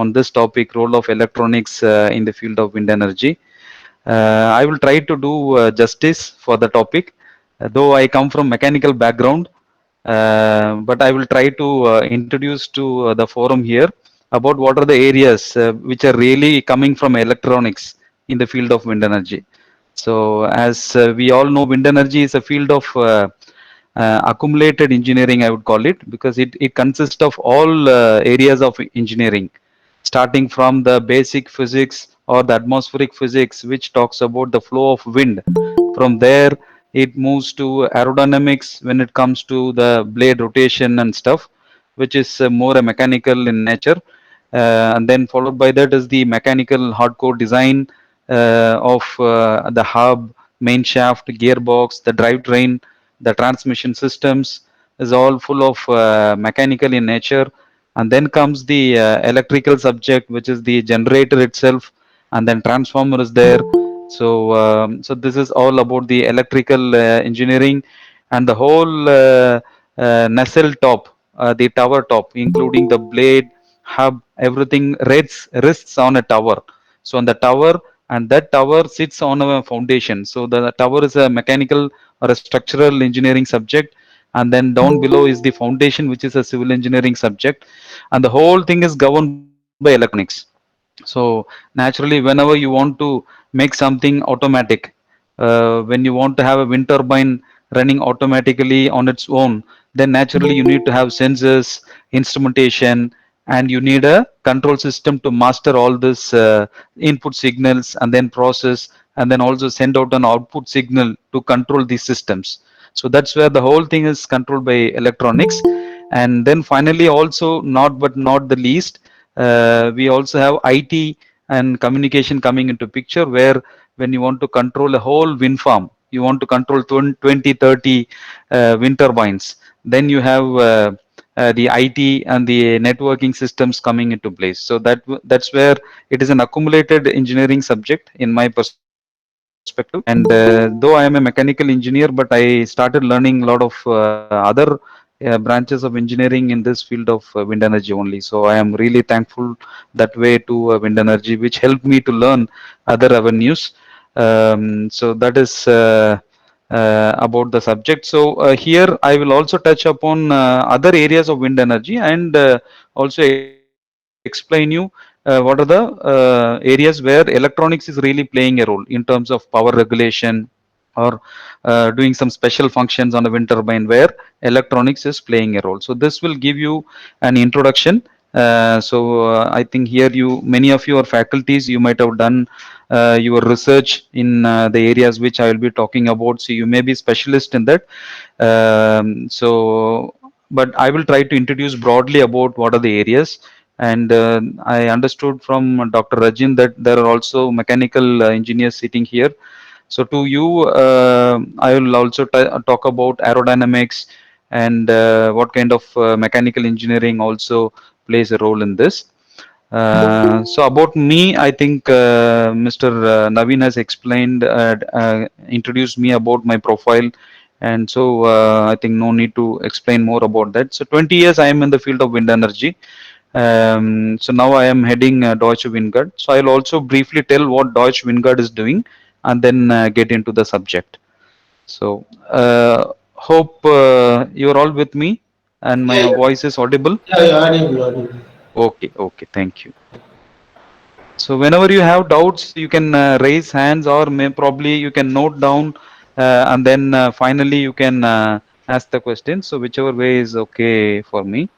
on this topic, role of electronics in the field of wind energy. I will try to do justice for the topic, though I come from mechanical background, but I will try to introduce to the forum here about what are the areas which are really coming from electronics in the field of wind energy. So, as we all know, wind energy is a field of accumulated engineering, I would call it, because it consists of all areas of engineering, starting from the basic physics or the atmospheric physics, which talks about the flow of wind. From there, it moves to aerodynamics when it comes to the blade rotation and stuff, which is more a mechanical in nature. And then followed by that is the mechanical hardcore design of the hub, main shaft, gearbox, the drivetrain, the transmission systems is all full of mechanical in nature. And then comes the electrical subject, which is the generator itself, and then transformer is there. So this is all about the electrical engineering, and the whole nacelle top, the tower top, including the blade, hub, everything rests on a tower. So on the tower, and that tower sits on a foundation. So the tower is a mechanical or a structural engineering subject, and then down below is the foundation, which is a civil engineering subject, and the whole thing is governed by electronics. So naturally, whenever you want to make something automatic, when you want to have a wind turbine running automatically on its own, then naturally you need to have sensors, instrumentation, and you need a control system to master all this input signals and then process and then also send out an output signal to control these systems. So that's where the whole thing is controlled by electronics. And then finally, also not but not the least, we also have IT and communication coming into picture, where when you want to control a whole wind farm, you want to control 20, 30 wind turbines, then you have the IT and the networking systems coming into place. So that's where it is an accumulated engineering subject in my perspective. And though I am a mechanical engineer, but I started learning a lot of other branches of engineering in this field of wind energy only. So I am really thankful that way to wind energy, which helped me to learn other avenues. So that is about the subject. So here I will also touch upon other areas of wind energy, and also explain you what are the areas where electronics is really playing a role in terms of power regulation, or doing some special functions on a wind turbine where electronics is playing a role. So this will give you an introduction. I think here many of your faculties, you might have done your research in the areas which I will be talking about. So you may be specialist in that. But I will try to introduce broadly about what are the areas. And I understood from Dr. Rajin that there are also mechanical engineers sitting here. So to you, I will also talk about aerodynamics and what kind of mechanical engineering also plays a role in this. So about me, I think Mr. Naveen has explained, introduced me about my profile, and so I think no need to explain more about that. So 20 years I am in the field of wind energy. So now I am heading Deutsche Wingard. So I'll also briefly tell what Deutsche Wingard is doing, and then get into the subject. So hope you're all with me, and Yeah, my yeah, voice is audible. yeah, yeah, audible, audible. Okay, okay, thank you. So whenever you have doubts, you can raise hands, or probably you can note down, and then finally you can ask the question. So whichever way is okay for me.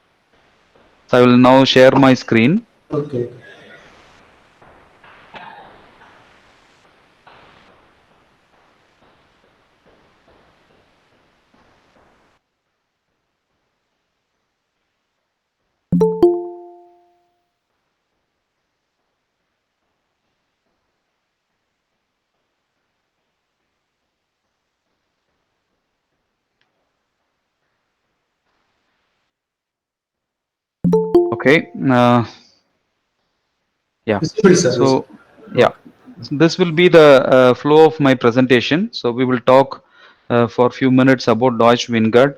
So I will now share my screen. Okay. Okay. Yeah. Visible, sir. Visible. So yeah. Okay. So this will be the flow of my presentation. So we will talk for a few minutes about Deutsche Wingard.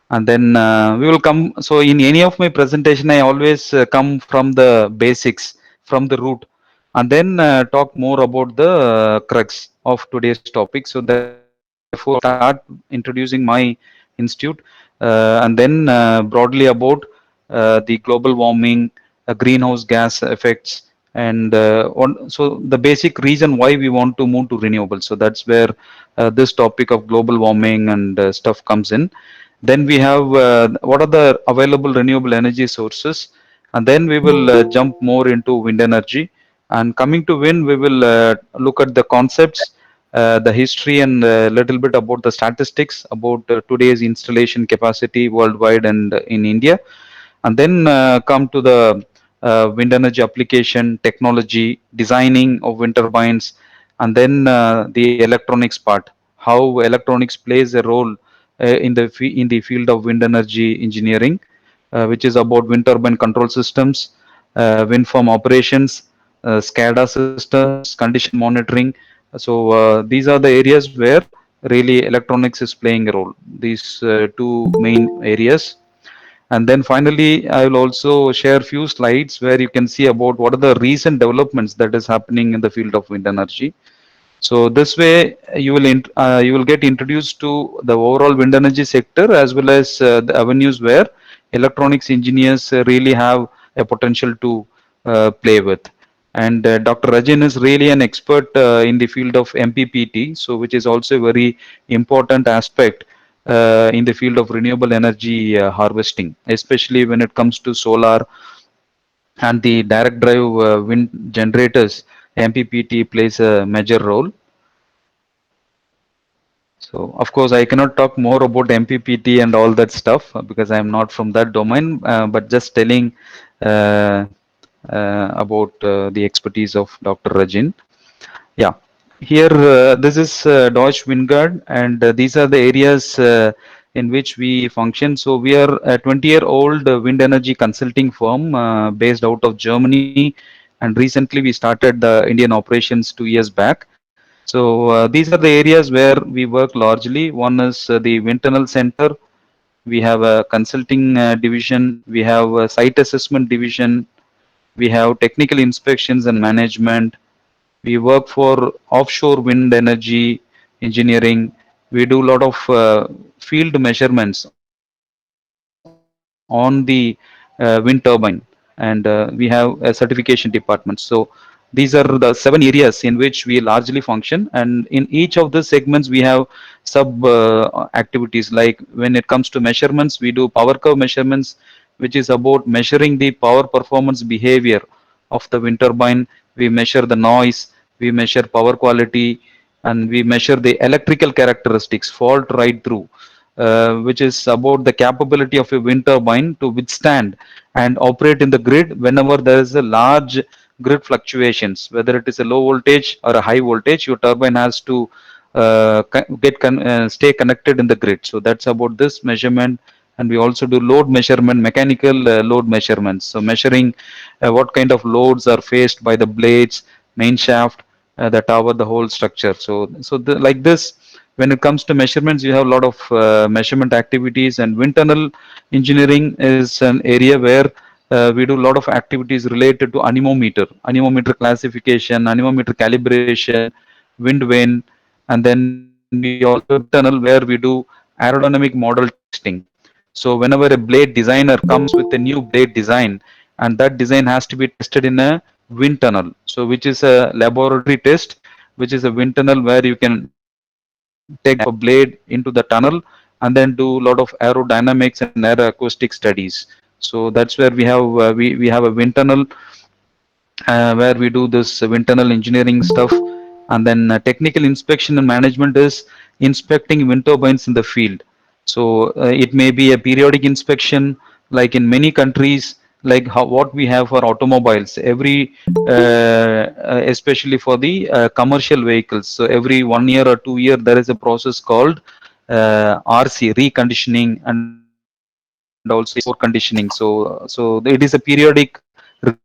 and then we will come. So in any of my presentation I always come from the basics, from the root, and then talk more about the crux of today's topic. So therefore I will start introducing my institute, and then broadly about the global warming, greenhouse gas effects, and so the basic reason why we want to move to renewables. So that's where this topic of global warming and stuff comes in. Then we have what are the available renewable energy sources, and then we will jump more into wind energy. And coming to wind, we will look at the concepts, the history, and a little bit about the statistics about today's installation capacity worldwide and in India. And then come to the wind energy application, technology, designing of wind turbines, and then the electronics part, how electronics plays a role in the field of wind energy engineering, which is about wind turbine control systems, wind farm operations, SCADA systems, condition monitoring. So these are the areas where really electronics is playing a role. These two main areas. And then finally, I will also share few slides where you can see about what are the recent developments that is happening in the field of wind energy. So this way, you will get introduced to the overall wind energy sector, as well as the avenues where electronics engineers really have a potential to play with. And Dr. Rajan is really an expert in the field of MPPT, so which is also a very important aspect in the field of renewable energy harvesting, especially when it comes to solar and the direct drive wind generators. MPPT plays a major role. So, of course, I cannot talk more about MPPT and all that stuff because I am not from that domain, but just telling about the expertise of Dr. Rajin. Yeah, here this is Deutsche Wingard, and these are the areas in which we function. So we are a 20-year-old wind energy consulting firm based out of Germany, and recently we started the Indian operations 2 years back. So these are the areas where we work largely. One is the wind tunnel center. We have a consulting division. We have a site assessment division. We have technical inspections and management. We work for offshore wind energy engineering. We do a lot of field measurements on the wind turbine, and we have a certification department. So these are the 7 areas in which we largely function, and in each of the segments we have sub activities. Like when it comes to measurements, we do power curve measurements, which is about measuring the power performance behavior of the wind turbine. We measure the noise, we measure power quality, and we measure the electrical characteristics, fault right through, which is about the capability of a wind turbine to withstand and operate in the grid whenever there is a large grid fluctuations, whether it is a low voltage or a high voltage. Your turbine has to stay connected in the grid. So that's about this measurement. And we also do load measurement, mechanical load measurements. So measuring what kind of loads are faced by the blades, main shaft, the tower, the whole structure. Like this, when it comes to measurements, you have a lot of measurement activities. And wind tunnel engineering is an area where we do a lot of activities related to anemometer classification, anemometer calibration, wind vane, and then we also have a wind tunnel where we do aerodynamic model testing. So whenever a blade designer comes with a new blade design, and that design has to be tested in a wind tunnel, so which is a laboratory test, which is a wind tunnel where you can take a blade into the tunnel and then do a lot of aerodynamics and aeroacoustic studies. So that's where we have a wind tunnel where we do this wind tunnel engineering stuff. And then technical inspection and management is inspecting wind turbines in the field. So it may be a periodic inspection, like in many countries, like what we have for automobiles. Especially for the commercial vehicles. So every 1 year or 2 year, there is a process called RC, reconditioning, and also before conditioning. So it is a periodic cycle.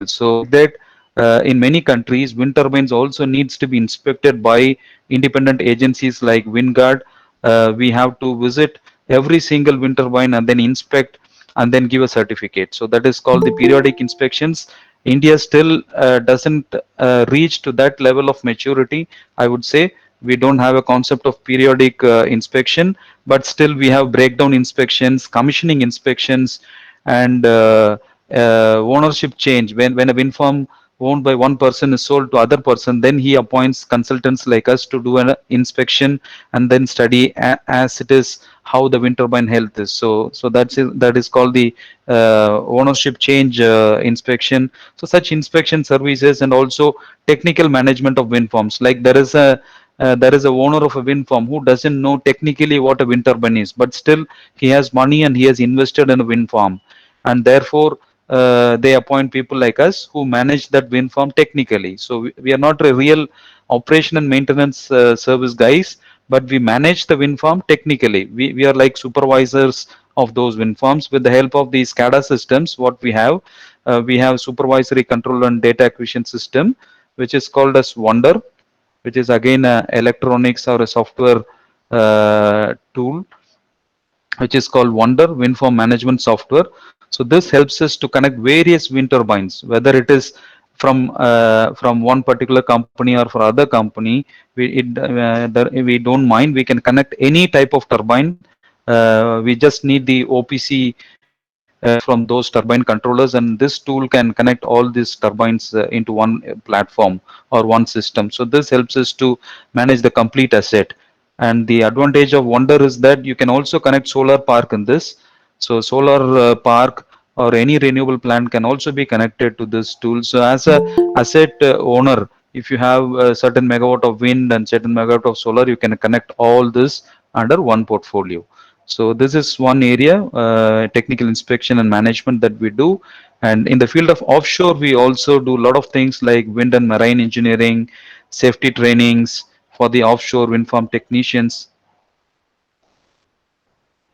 So like that, in many countries, wind turbines also needs to be inspected by independent agencies like WindGuard. we have to visit every single wind turbine and then inspect and then give a certificate. So that is called the periodic inspections. India still doesn't reach to that level of maturity, I would say. We don't have a concept of periodic inspection, but still we have breakdown inspections, commissioning inspections, and ownership change. When a wind farm owned by one person is sold to other person, then he appoints consultants like us to do an inspection and then study as it is how the wind turbine health is. So that is called the ownership change inspection. So such inspection services and also technical management of wind farms. Like there is a owner of a wind farm who doesn't know technically what a wind turbine is, but still he has money and he has invested in a wind farm, and therefore they appoint people like us who manage that wind farm technically. So we are not a real operation and maintenance service guys, but we manage the wind farm technically. We are like supervisors of those wind farms with the help of these SCADA systems. What we have supervisory control and data acquisition system, which is called as Wonder, which is again a electronics or a software tool, which is called Wonder Wind Farm Management Software. So this helps us to connect various wind turbines, whether it is from one particular company or for other company. We don't mind. We can connect any type of turbine. We just need the OPC from those turbine controllers, and this tool can connect all these turbines into one platform or one system. So this helps us to manage the complete asset. And the advantage of Wonder is that you can also connect solar park in this. So solar park or any renewable plant can also be connected to this tool. So as a asset owner, if you have a certain megawatt of wind and certain megawatt of solar, you can connect all this under one portfolio. So this is one area, technical inspection and management that we do. And in the field of offshore, we also do a lot of things like wind and marine engineering, safety trainings for the offshore wind farm technicians,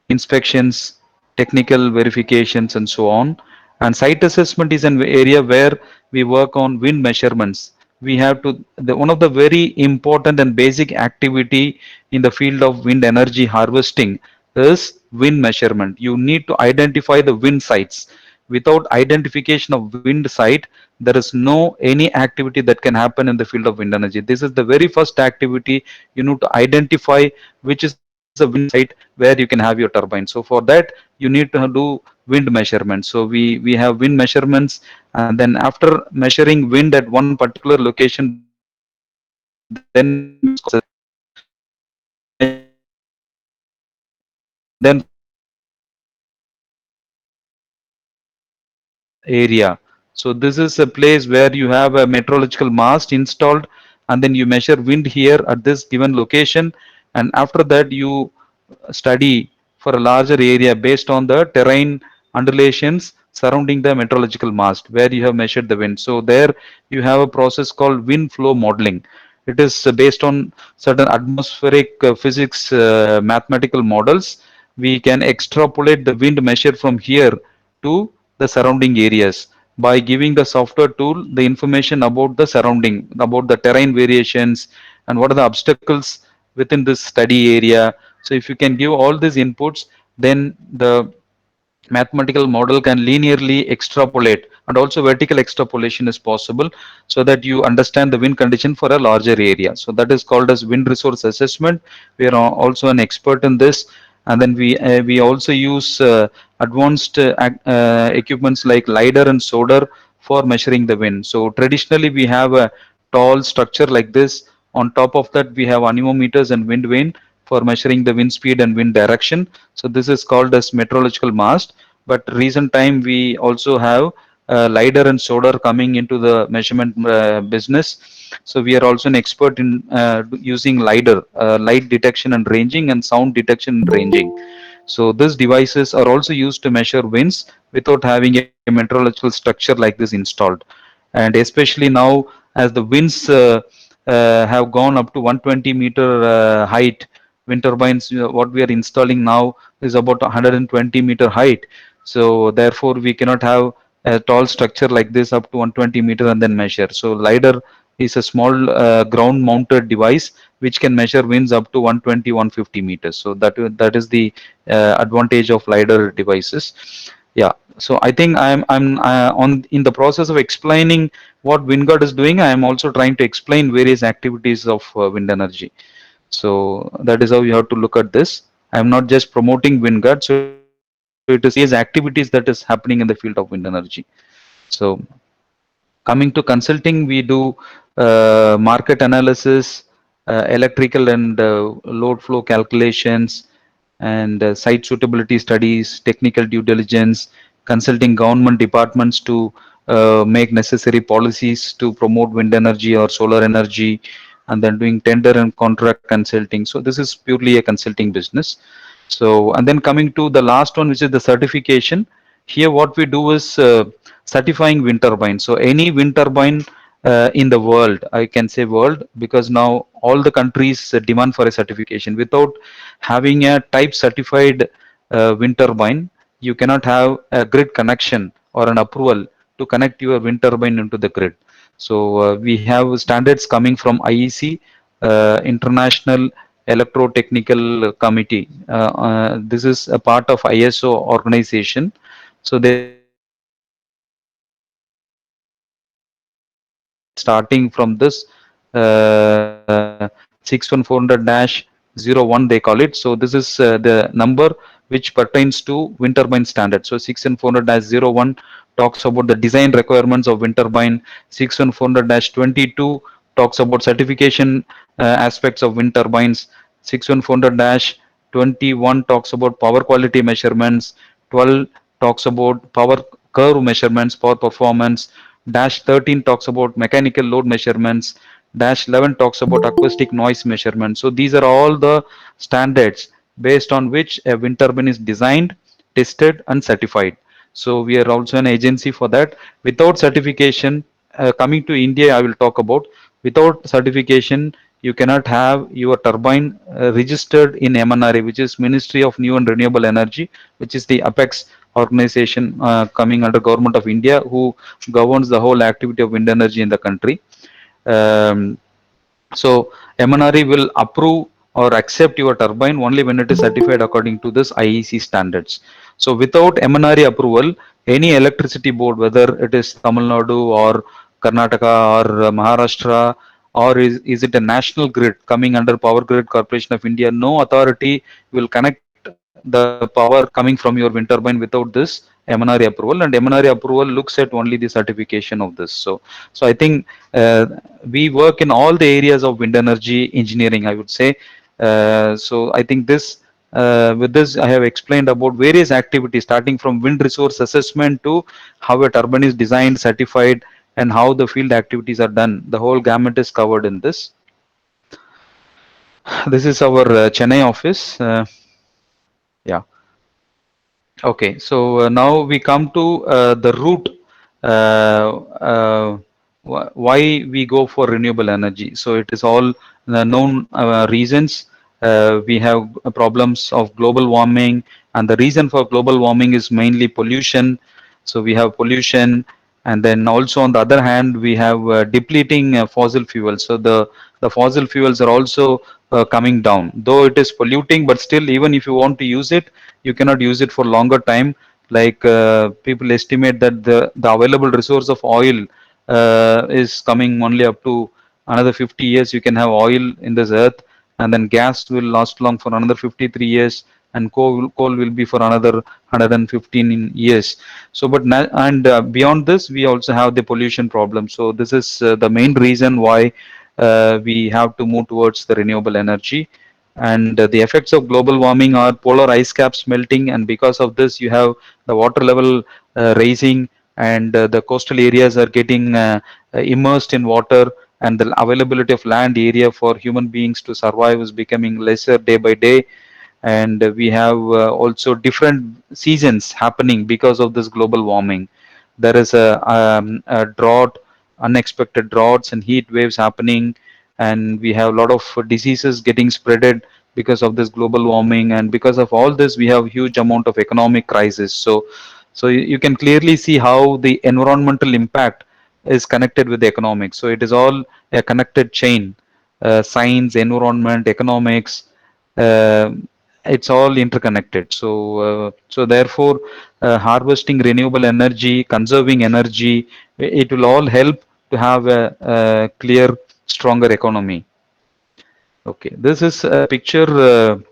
inspections, technical verifications, and so on. And site assessment is an area where we work on wind measurements. We have to, one of the very important and basic activity in the field of wind energy harvesting is wind measurement. You need to identify the wind sites. Without identification of wind site, there is no any activity that can happen in the field of wind energy. This is the very first activity. You need to identify which is a wind site where you can have your turbine. So for that, you need to do wind measurements. So we have wind measurements, and then after measuring wind at one particular location, then we do a site assessment. So we measure wind at one particular location, and then from there we measure wind at another area. So this is a place where you have a meteorological mast installed, and then you measure wind here at this given location, and after that you study for a larger area based on the terrain undulations surrounding the meteorological mast where you have measured the wind. So there you have a process called wind flow modeling. It is based on certain atmospheric physics mathematical models. We can extrapolate the wind measure from here to the surrounding areas by giving the software tool the information about the surrounding, about the terrain variations and what are the obstacles within this study area. So if you can give all these inputs, then the mathematical model can linearly extrapolate, and also vertical extrapolation is possible, so that you understand the wind condition for a larger area. So that is called as wind resource assessment. We are also an expert in this. And then we also use advanced equipments like lidar and sonar for measuring the wind. So traditionally we have a tall structure like this. On top of that we have anemometers and wind vane for measuring the wind speed and wind direction. So this is called as meteorological mast. But recent time we also have lidar and sonar coming into the measurement business. So we are also an expert in using lidar, light detection and ranging, and sound detection and ranging. So these devices are also used to measure winds without having a meteorological structure like this installed. And especially now, as the winds have gone up to 120-meter height, wind turbines, what we are installing now is about 120-meter height. So therefore, we cannot have a tall structure like this up to 120 meter and then measure. So LiDAR is a small ground mounted device which can measure winds up to 120 150 meters. So that is the advantage of lidar devices. Yeah, so I think I'm on in the process of explaining what WindGuard is doing. I am also trying to explain various activities of wind energy. So that is how you have to look at this. I am not just promoting WindGuard, so it is various activities that is happening in the field of wind energy. So coming to consulting, we do market analysis, electrical and load flow calculations, and site suitability studies, technical due diligence, consulting government departments to make necessary policies to promote wind energy or solar energy, and then doing tender and contract consulting. So this is purely a consulting business. So, and then coming to the last one, which is the certification. Here, what we do is certifying wind turbine. So, any wind turbine in the world, I can say world, because now all the countries demand for a certification. Without having a type certified wind turbine, you cannot have a grid connection or an approval to connect your wind turbine into the grid. So, we have standards coming from IEC, International Electrotechnical Committee. This is a part of ISO organization. So they have standards starting from this 61400-01 they call it. So this is the number which pertains to wind turbine standard. So 61400-01 talks about the design requirements of wind turbine. 61400-22 talks about certification aspects of wind turbines. 61400-21 talks about power quality measurements. 12 talks about power curve measurements, power performance. Dash 13 talks about mechanical load measurements. Dash 11 talks about acoustic noise measurements. So these are all the standards based on which a wind turbine is designed, tested, and certified. So we are also an agency for that. Without certification, coming to India, I will talk about. Without certification, you cannot have your turbine registered in MNRE, which is Ministry of New and Renewable Energy, which is the apex organization coming under Government of India, who governs the whole activity of wind energy in the country. Um, so MNRE will approve or accept your turbine only when it is certified according to this IEC standards. So without MNRE approval, any electricity board, whether it is Tamil Nadu or Karnataka or Maharashtra, or is it a national grid coming under Power Grid Corporation of India, no authority will connect the power coming from your wind turbine without this MNRE approval. And MNRE approval looks at only the certification of this. So I think we work in all the areas of wind energy engineering, I would say. So I think this with this I have explained about various activities starting from wind resource assessment to how a turbine is designed, certified, and how the field activities are done. The whole gamut is covered in this. This is our Chennai office. Yeah. Okay, so now we come to the route why we go for renewable energy. So it is all known reasons. We have problems of global warming, and the reason for global warming is mainly pollution. So we have pollution, and then also on the other hand, we have depleting fossil fuels. So the fossil fuels are also coming down, though it is polluting, but still, even if you want to use it, you cannot use it for longer time. Like people estimate that the available resource of oil is coming only up to another 50 years. You can have oil in this earth, and then gas will last long for another 53 years, and coal will be for another 115 years. So but and beyond this, we also have the pollution problem. So this is the main reason why we have to move towards the renewable energy. And the effects of global warming are polar ice caps melting, and because of this you have the water level rising, and the coastal areas are getting immersed in water, and the availability of land area for human beings to survive is becoming lesser day by day. And we have also different seasons happening because of this global warming. There is a drought, unexpected droughts and heat waves happening, and we have a lot of diseases getting spreaded because of this global warming. And because of all this, we have huge amount of economic crisis. So you can clearly see how the environmental impact is connected with the economics. So it is all a connected chain. Science, environment, economics, uh, it's all interconnected. So therefore, harvesting renewable energy, conserving energy, it will all help to have a clear, stronger economy. Okay, this is a picture.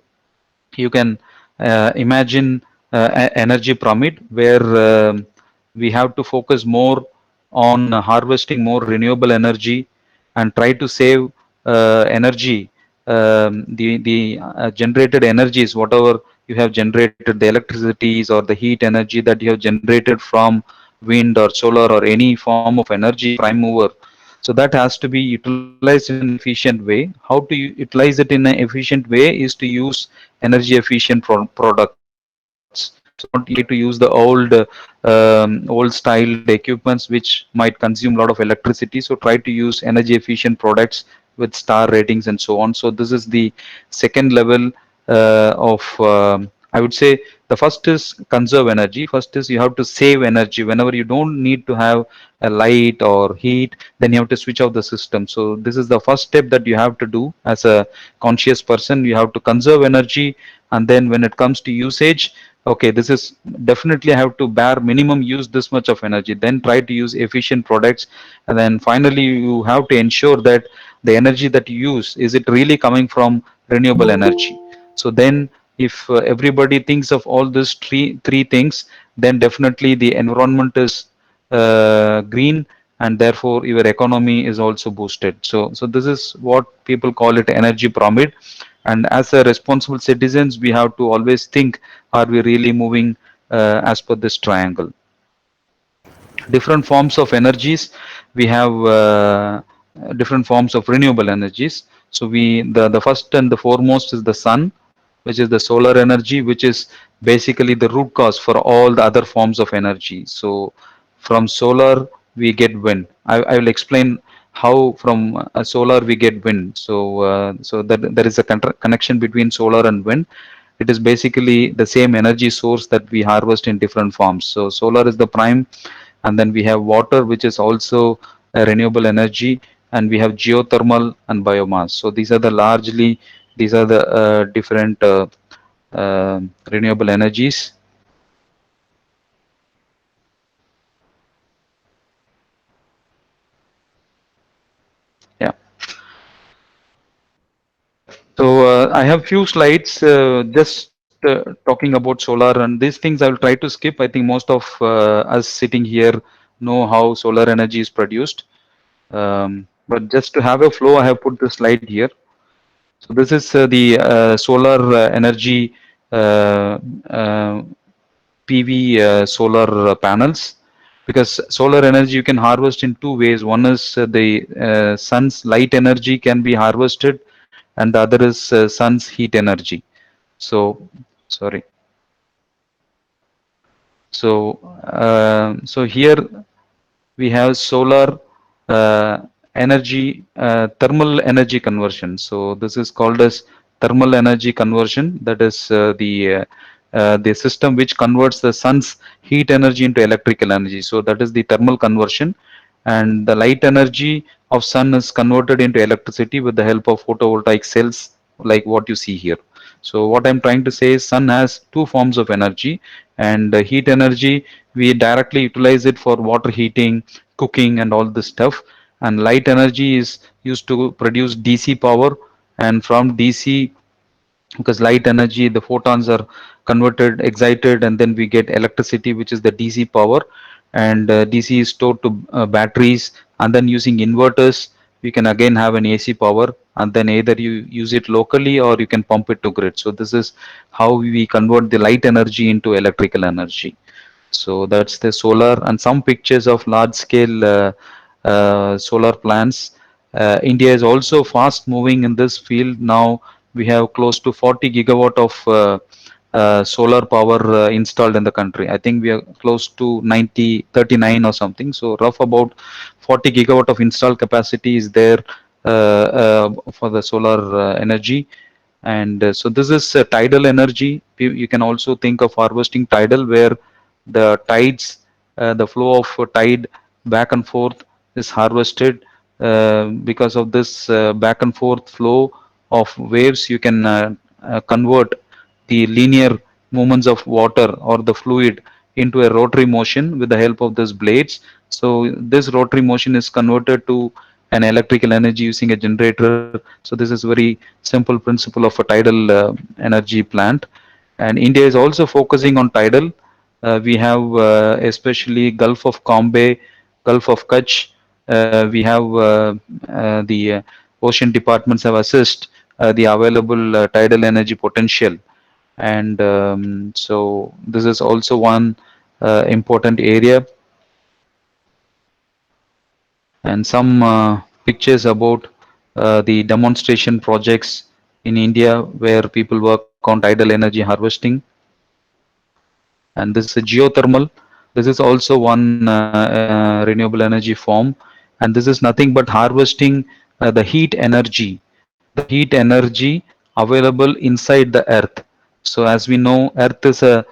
You can imagine energy pyramid where we have to focus more on harvesting more renewable energy and try to save energy. The generated energies, whatever you have generated, the electricities or the heat energy that you have generated from wind or solar or any form of energy prime mover, so that has to be utilized in an efficient way. How to utilize it in an efficient way is to use energy efficient products. So not try to use the old styled equipments which might consume a lot of electricity. So try to use energy efficient products with star ratings and so on. So this is the second level of I would say the first is conserve energy. First is you have to save energy. Whenever you don't need to have a light or heat, then you have to switch off the system. So this is the first step that you have to do as a conscious person. You have to conserve energy, and then when it comes to usage, okay, this is definitely have to bear minimum use this much of energy, then try to use efficient products, and then finally you have to ensure that the energy that you use, is it really coming from renewable energy. So then if everybody thinks of all these three things, then definitely the environment is green, and therefore your economy is also boosted. So this is what people call it energy pyramid. And as a responsible citizens, we have to always think, are we really moving as per this triangle? Different forms of energies. We have different forms of renewable energies. So the first and the foremost is the sun, which is the solar energy, which is basically the root cause for all the other forms of energy. So from solar we get wind. I will explain how from solar we get wind. So that there is a connection between solar and wind. It is basically the same energy source that we harvest in different forms. So solar is the prime, and then we have water, which is also a renewable energy, and we have geothermal and biomass. So these are the different renewable energies. Yeah. So I have few slides just talking about solar, and these things I will try to skip. I think most of us sitting here know how solar energy is produced. But just to have a flow, I have put the slide here. So this is the solar energy uh, uh, PV solar panels. Because solar energy you can harvest in two ways. One is the sun's light energy can be harvested, and the other is sun's heat energy. So, sorry. So here we have solar uh, energy, thermal energy conversion. So this is called as thermal energy conversion. That is the system which converts the sun's heat energy into electrical energy. So that is the thermal conversion, and the light energy of sun is converted into electricity with the help of photovoltaic cells, like what you see here. So what I'm trying to say is sun has two forms of energy, and heat energy we directly utilize it for water heating, cooking, and all this stuff. And light energy is used to produce DC power, and from DC, because light energy, the photons are converted, excited, and then we get electricity, which is the DC power. And DC is stored to batteries, and then using inverters we can again have an AC power, and then either you use it locally or you can pump it to grid. So this is how we convert the light energy into electrical energy. So that's the solar, and some pictures of large scale solar plants. India is also fast moving in this field. Now we have close to 40 gigawatt of solar power installed in the country. I think we are close to 39 or something. So rough about 40 gigawatt of installed capacity is there for the solar energy. And so this is tidal energy. You can also think of harvesting tidal, where the tides, the flow of tide back and forth, is harvested. Because of this back and forth flow of waves, you can convert the linear movements of water or the fluid into a rotary motion with the help of these blades. So this rotary motion is converted to an electrical energy using a generator. So this is very simple principle of a tidal energy plant. And India is also focusing on tidal. We have especially Gulf of Cambay, Gulf of Kutch. We have the ocean departments have assessed the available tidal energy potential, and so this is also one important area. And some pictures about the demonstration projects in India where people work on tidal energy harvesting. And this is a geothermal. This is also one renewable energy form, and this is nothing but harvesting the heat energy available inside the earth. So as we know, earth is a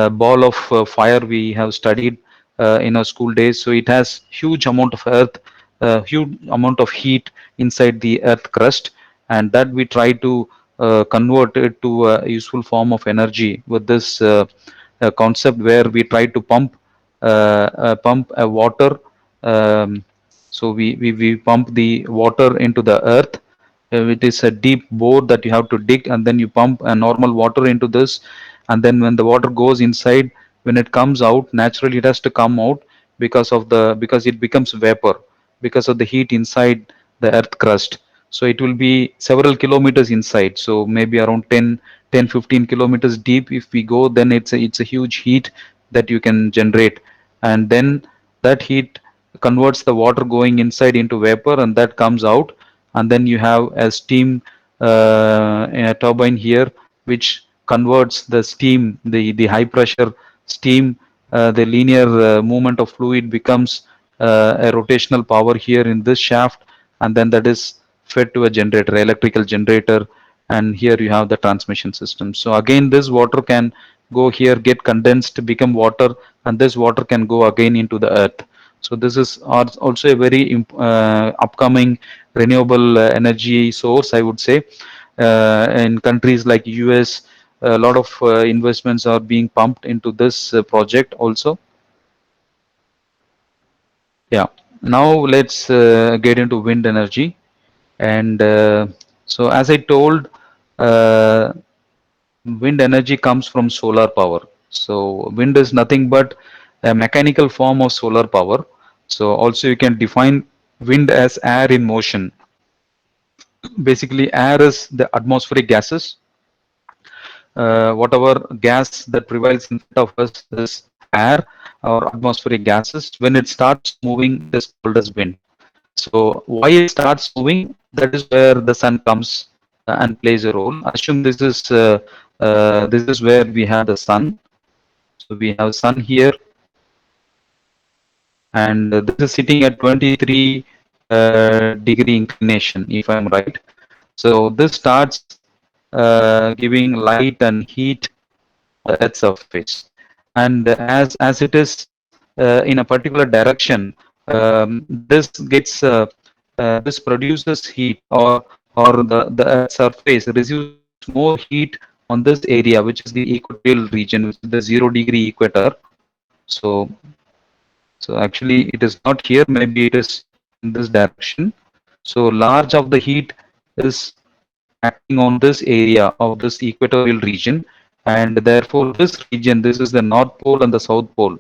ball of fire. We have studied in our school days. So it has huge amount of earth, huge amount of heat inside the earth crust, and that we try to convert it to a useful form of energy with this concept where we try to pump a water. um, so we pump the water into the earth. It is a deep bore that you have to dig, and then you pump a normal water into this, and then when the water goes inside, when it comes out, naturally it has to come out because it becomes vapor because of the heat inside the earth crust. So it will be several kilometers inside, so maybe around 10-15 kilometers deep. If we go, then it's a huge heat that you can generate, and then that heat converts the water going inside into vapor, and that comes out. And then you have a steam in a turbine here, which converts the steam, the high pressure steam. The linear movement of fluid becomes a rotational power here in this shaft, and then that is fed to a generator, electrical generator. And here you have the transmission system. So again, this water can go here, get condensed, become water, and this water can go again into the earth. So this is also a very upcoming renewable energy source, I would say. In countries like US, a lot of investments are being pumped into this project also. Yeah. Now let's get into wind energy. And so, as I told, uh, wind energy comes from solar power. So wind is nothing but a mechanical form of solar power. So also you can define wind as air in motion. Basically, air is the atmospheric gases. Whatever gas that prevails in front of us is air or atmospheric gases. When it starts moving, it is called as wind. So why it starts moving? That is where the sun comes and plays a role. Assume this is where we have the sun. So we have sun here, and this is sitting at 23 degree inclination, if I'm right. So this starts giving light and heat on the Earth's surface, and as it is in a particular direction, this produces heat, or the Earth's surface receives more heat on this area, which is the equatorial region, which is the 0 degree equator. So actually it is not here, maybe it is in this direction. So large of the heat is acting on this area of this equatorial region, and therefore this region, this is the North Pole and the South Pole.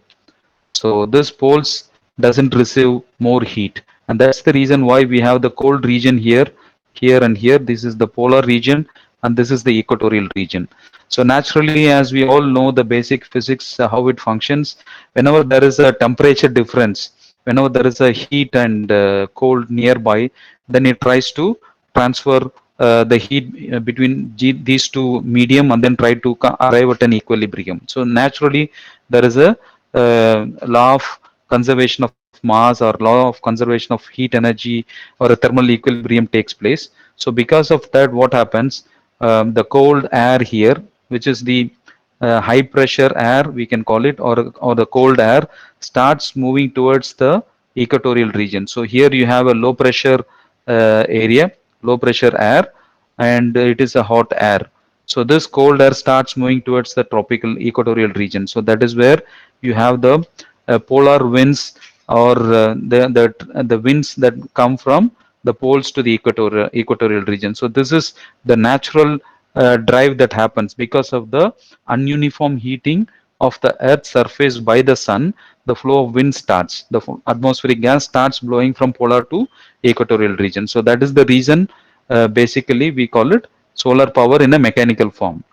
So this poles doesn't receive more heat, and that's the reason why we have the cold region here, here and here. This is the polar region, and this is the equatorial region. So naturally, as we all know the basic physics, how it functions, whenever there is a temperature difference, whenever there is a heat and cold nearby, then it tries to transfer the heat between these two medium, and then try to arrive at an equilibrium. So naturally, there is a law of conservation of mass, or law of conservation of heat energy, or a thermal equilibrium takes place. So because of that, what happens, the cold air here, which is the high pressure air, we can call it, or the cold air, starts moving towards the equatorial region. So here you have a low pressure area, low pressure air, and it is a hot air. So this cold air starts moving towards the tropical equatorial region. So that is where you have the polar winds, or the winds that come from the poles to the equatorial region. So this is the natural drive that happens because of the ununiform heating of the earth's surface by the sun. The flow of wind starts, the atmospheric gas starts blowing from polar to equatorial region. So that is the reason, basically we call it solar power in a mechanical form.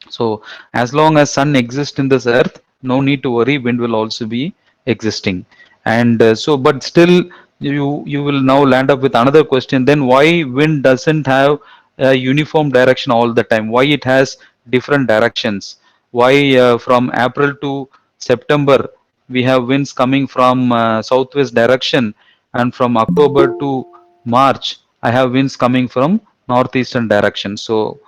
So as long as sun exists in this earth, no need to worry, wind will also be existing. And but still, you will now land up with another question. Then why wind doesn't have a uniform direction all the time? Why it has different directions? Why from April to September we have winds coming from southwest direction, and from October to March I have winds coming from northeastern direction? So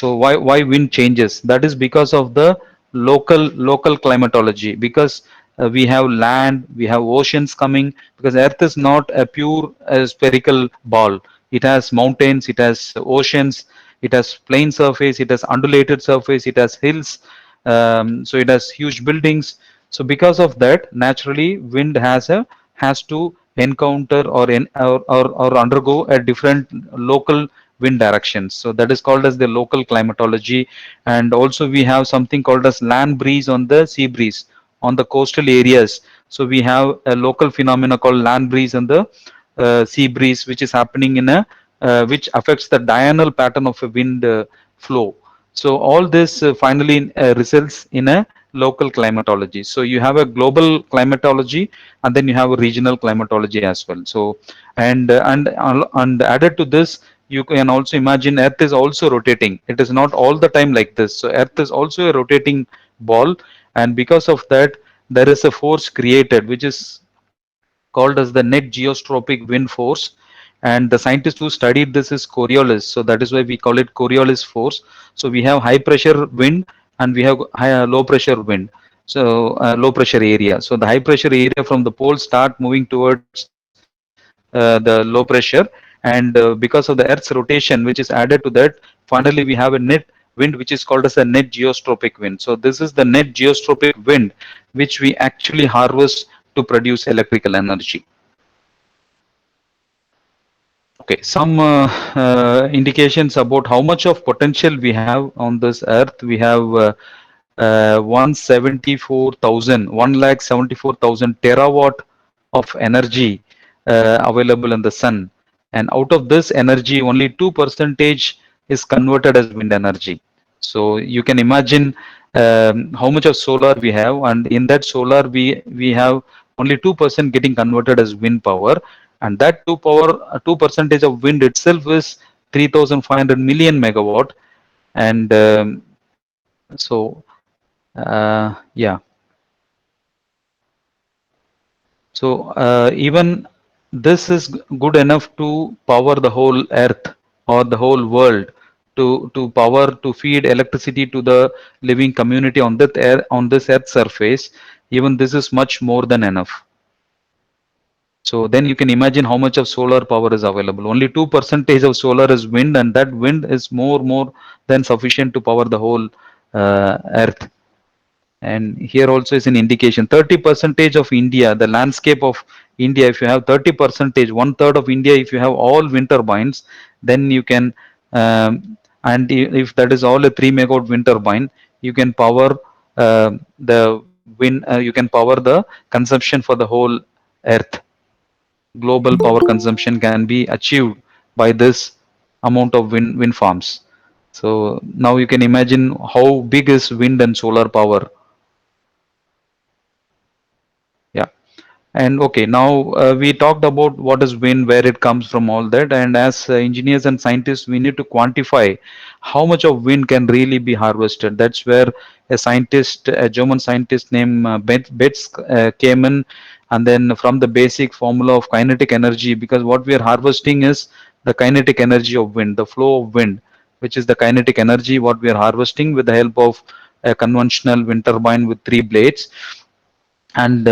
why wind changes? That is because of the local climatology. Because we have land, we have oceans coming. Because Earth is not a pure spherical ball. It has mountains, it has oceans, it has plain surface, it has undulated surface, it has hills. So it has huge buildings. So because of that, naturally, wind has to encounter or undergo a different local wind directions. So that is called as the local climatology. And also we have something called as land breeze on the sea breeze on the coastal areas. So we have a local phenomena called land breeze and the sea breeze, which is happening in a which affects the diurnal pattern of a wind flow. So all this finally results in a local climatology. So you have a global climatology, and then you have a regional climatology as well. So and added to this, you can also imagine Earth is also rotating. It is not all the time like this. So Earth is also a rotating ball, and because of that, there is a force created, which is called as the net geostropic wind force. And the scientist who studied this is Coriolis. So that is why we call it Coriolis force. So we have high pressure wind, and we have low pressure wind. So low pressure area. So the high pressure area from the pole start moving towards the low pressure, and because of the Earth's rotation, which is added to that, finally we have a net wind, which is called as a net geostropic wind. So this is the net geostropic wind which we actually harvest to produce electrical energy. Okay, some indications about how much of potential we have on this earth. We have 174,000 terawatt of energy available in the sun. And out of this energy, only 2% is converted as wind energy. So you can imagine how much of solar we have, and in that solar we have only 2% getting converted as wind power. And that 2% of wind itself is 3,500 million megawatt. And yeah. So even this is good enough to power the whole earth or the whole world, to power, to feed electricity to the living community on that air, on this earth surface. Even this is much more than enough. So then you can imagine how much of solar power is available. Only 2% of solar is wind, and that wind is more than sufficient to power the whole earth. And here also is an indication: 30% of India, the landscape of India, if you have 30%, one third of India, if you have all wind turbines, then you can, and if that is all a 3 megawatt wind turbine, you can power the wind, you can power the consumption for the whole earth. Global power consumption can be achieved by this amount of wind farms. So now you can imagine how big is wind and solar power. Yeah. And okay, now we talked about what is wind, where it comes from, all that. And as engineers and scientists, we need to quantify how much of wind can really be harvested. That's where a scientist, a German scientist named Betz, came in. And then from the basic formula of kinetic energy, because what we are harvesting is the kinetic energy of wind, the flow of wind, which is the kinetic energy what we are harvesting with the help of a conventional wind turbine with 3 blades. And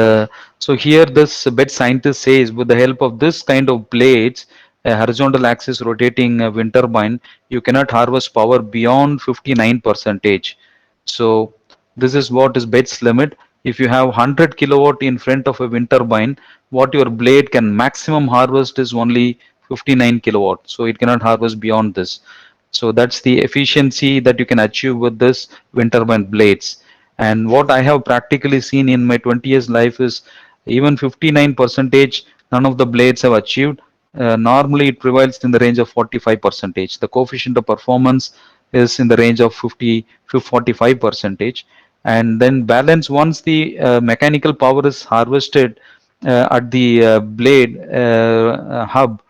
So here this bed scientist says with the help of this kind of blades, a horizontal axis rotating wind turbine, you cannot harvest power beyond 59 percentage. So this is what is bed's limit. If you have 100 kilowatt in front of a wind turbine, what your blade can maximum harvest is only 59 kilowatt. So it cannot harvest beyond this. So that's the efficiency that you can achieve with this wind turbine blades. And what I have practically seen in my 20 years life is even 59 percentage, none of the blades have achieved. Normally, it prevails in the range of 45 percentage. The coefficient of performance is in the range of 50 to 45 percentage. And then balance once the mechanical power is harvested at the blade hub,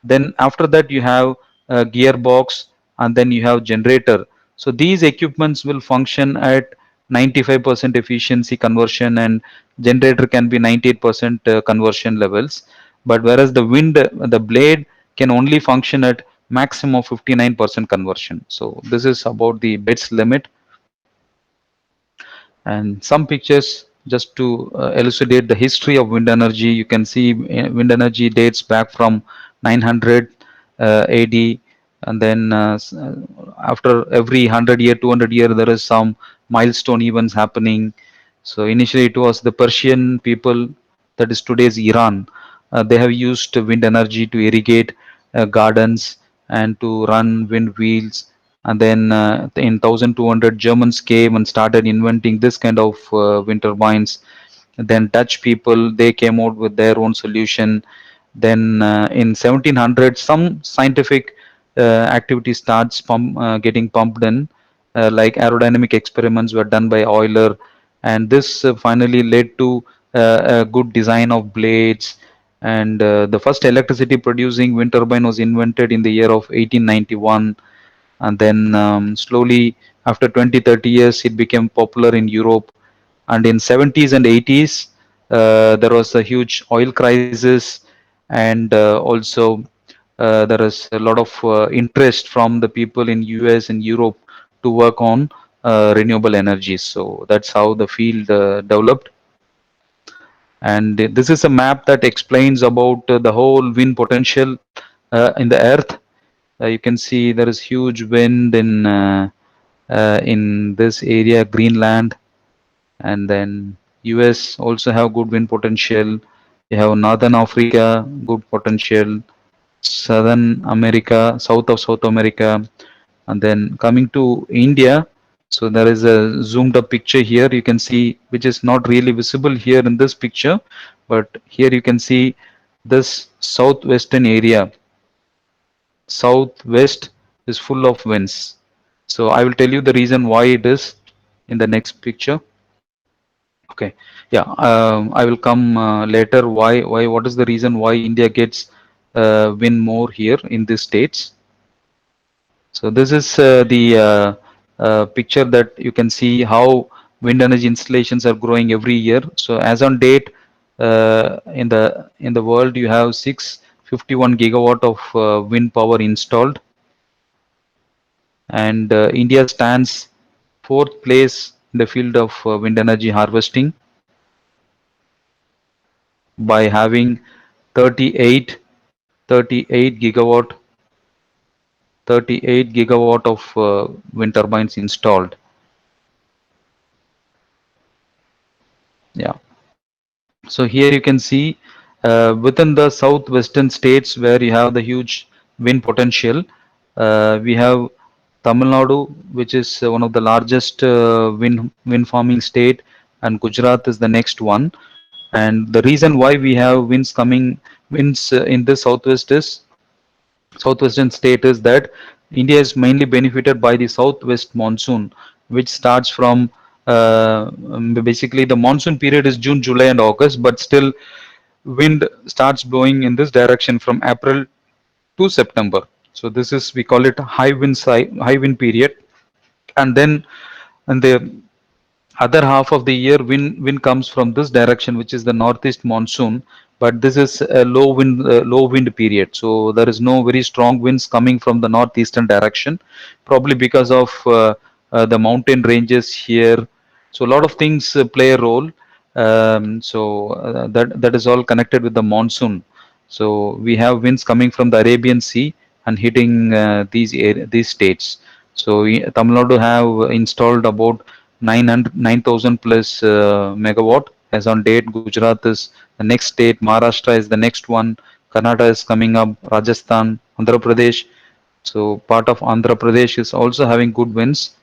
then after that you have a gearbox and then you have generator. So these equipments will function at 95% efficiency conversion, and generator can be 98% conversion levels. But whereas the wind, the blade can only function at maximum of 59% conversion. So this is about the bits limit. And some pictures just to elucidate the history of wind energy. You can see wind energy dates back from 900 AD, and then after every 100 year, 200 year, there is some milestone events happening. So initially it was the Persian people, that is today's Iran. They have used wind energy to irrigate gardens and to run wind wheels. And then in 1200, Germans came and started inventing this kind of wind turbines. Then Dutch people, they came out with their own solution. Then in 1700, some scientific activity starts getting pumped in, like aerodynamic experiments were done by Euler, and this finally led to a good design of blades. And the first electricity producing wind turbine was invented in the year of 1891. And then slowly after 20-30 years it became popular in Europe. And in 70s and 80s there was a huge oil crisis, and also there is a lot of interest from the people in US and Europe to work on renewable energies. So that's how the field developed. And this is a map that explains about the whole wind potential in the earth. You can see there is huge wind in this area, Greenland, and then US also have good wind potential. You have Northern Africa, good potential. Southern America, south of South America, and then coming to India. So there is a zoomed up picture here. You can see, which is not really visible here in this picture, but here you can see this southwestern area. Southwest is full of winds. So I will tell you the reason why it is in the next picture. Okay, yeah, I will come later. Why? What is the reason why India gets wind more here in these states? So this is the picture that you can see how wind energy installations are growing every year. So as on date, in the world, you have 651 gigawatt of wind power installed, and India stands fourth place in the field of wind energy harvesting by having 38 38 gigawatt 38 gigawatt of wind turbines installed. Yeah. So here you can see within the southwestern states where you have the huge wind potential, we have Tamil Nadu, which is one of the largest wind farming state, and Gujarat is the next one. And the reason why we have winds in the southwestern state is that India is mainly benefited by the southwest monsoon, which starts from basically the monsoon period is June, July, and August, but still wind starts blowing in this direction from April to September. So this is, we call it high wind period. And then in the other half of the year, wind comes from this direction, which is the northeast monsoon. But this is a low wind period, so there is no very strong winds coming from the northeastern direction, probably because of the mountain ranges here. So a lot of things play a role. That is all connected with the monsoon. So we have winds coming from the Arabian Sea and hitting these states. So Tamil Nadu have installed about 9,000 plus megawatt as on date. Gujarat is the next state. Maharashtra is the next one. Karnataka is coming up. Rajasthan, Andhra Pradesh. So part of Andhra Pradesh is also having good winds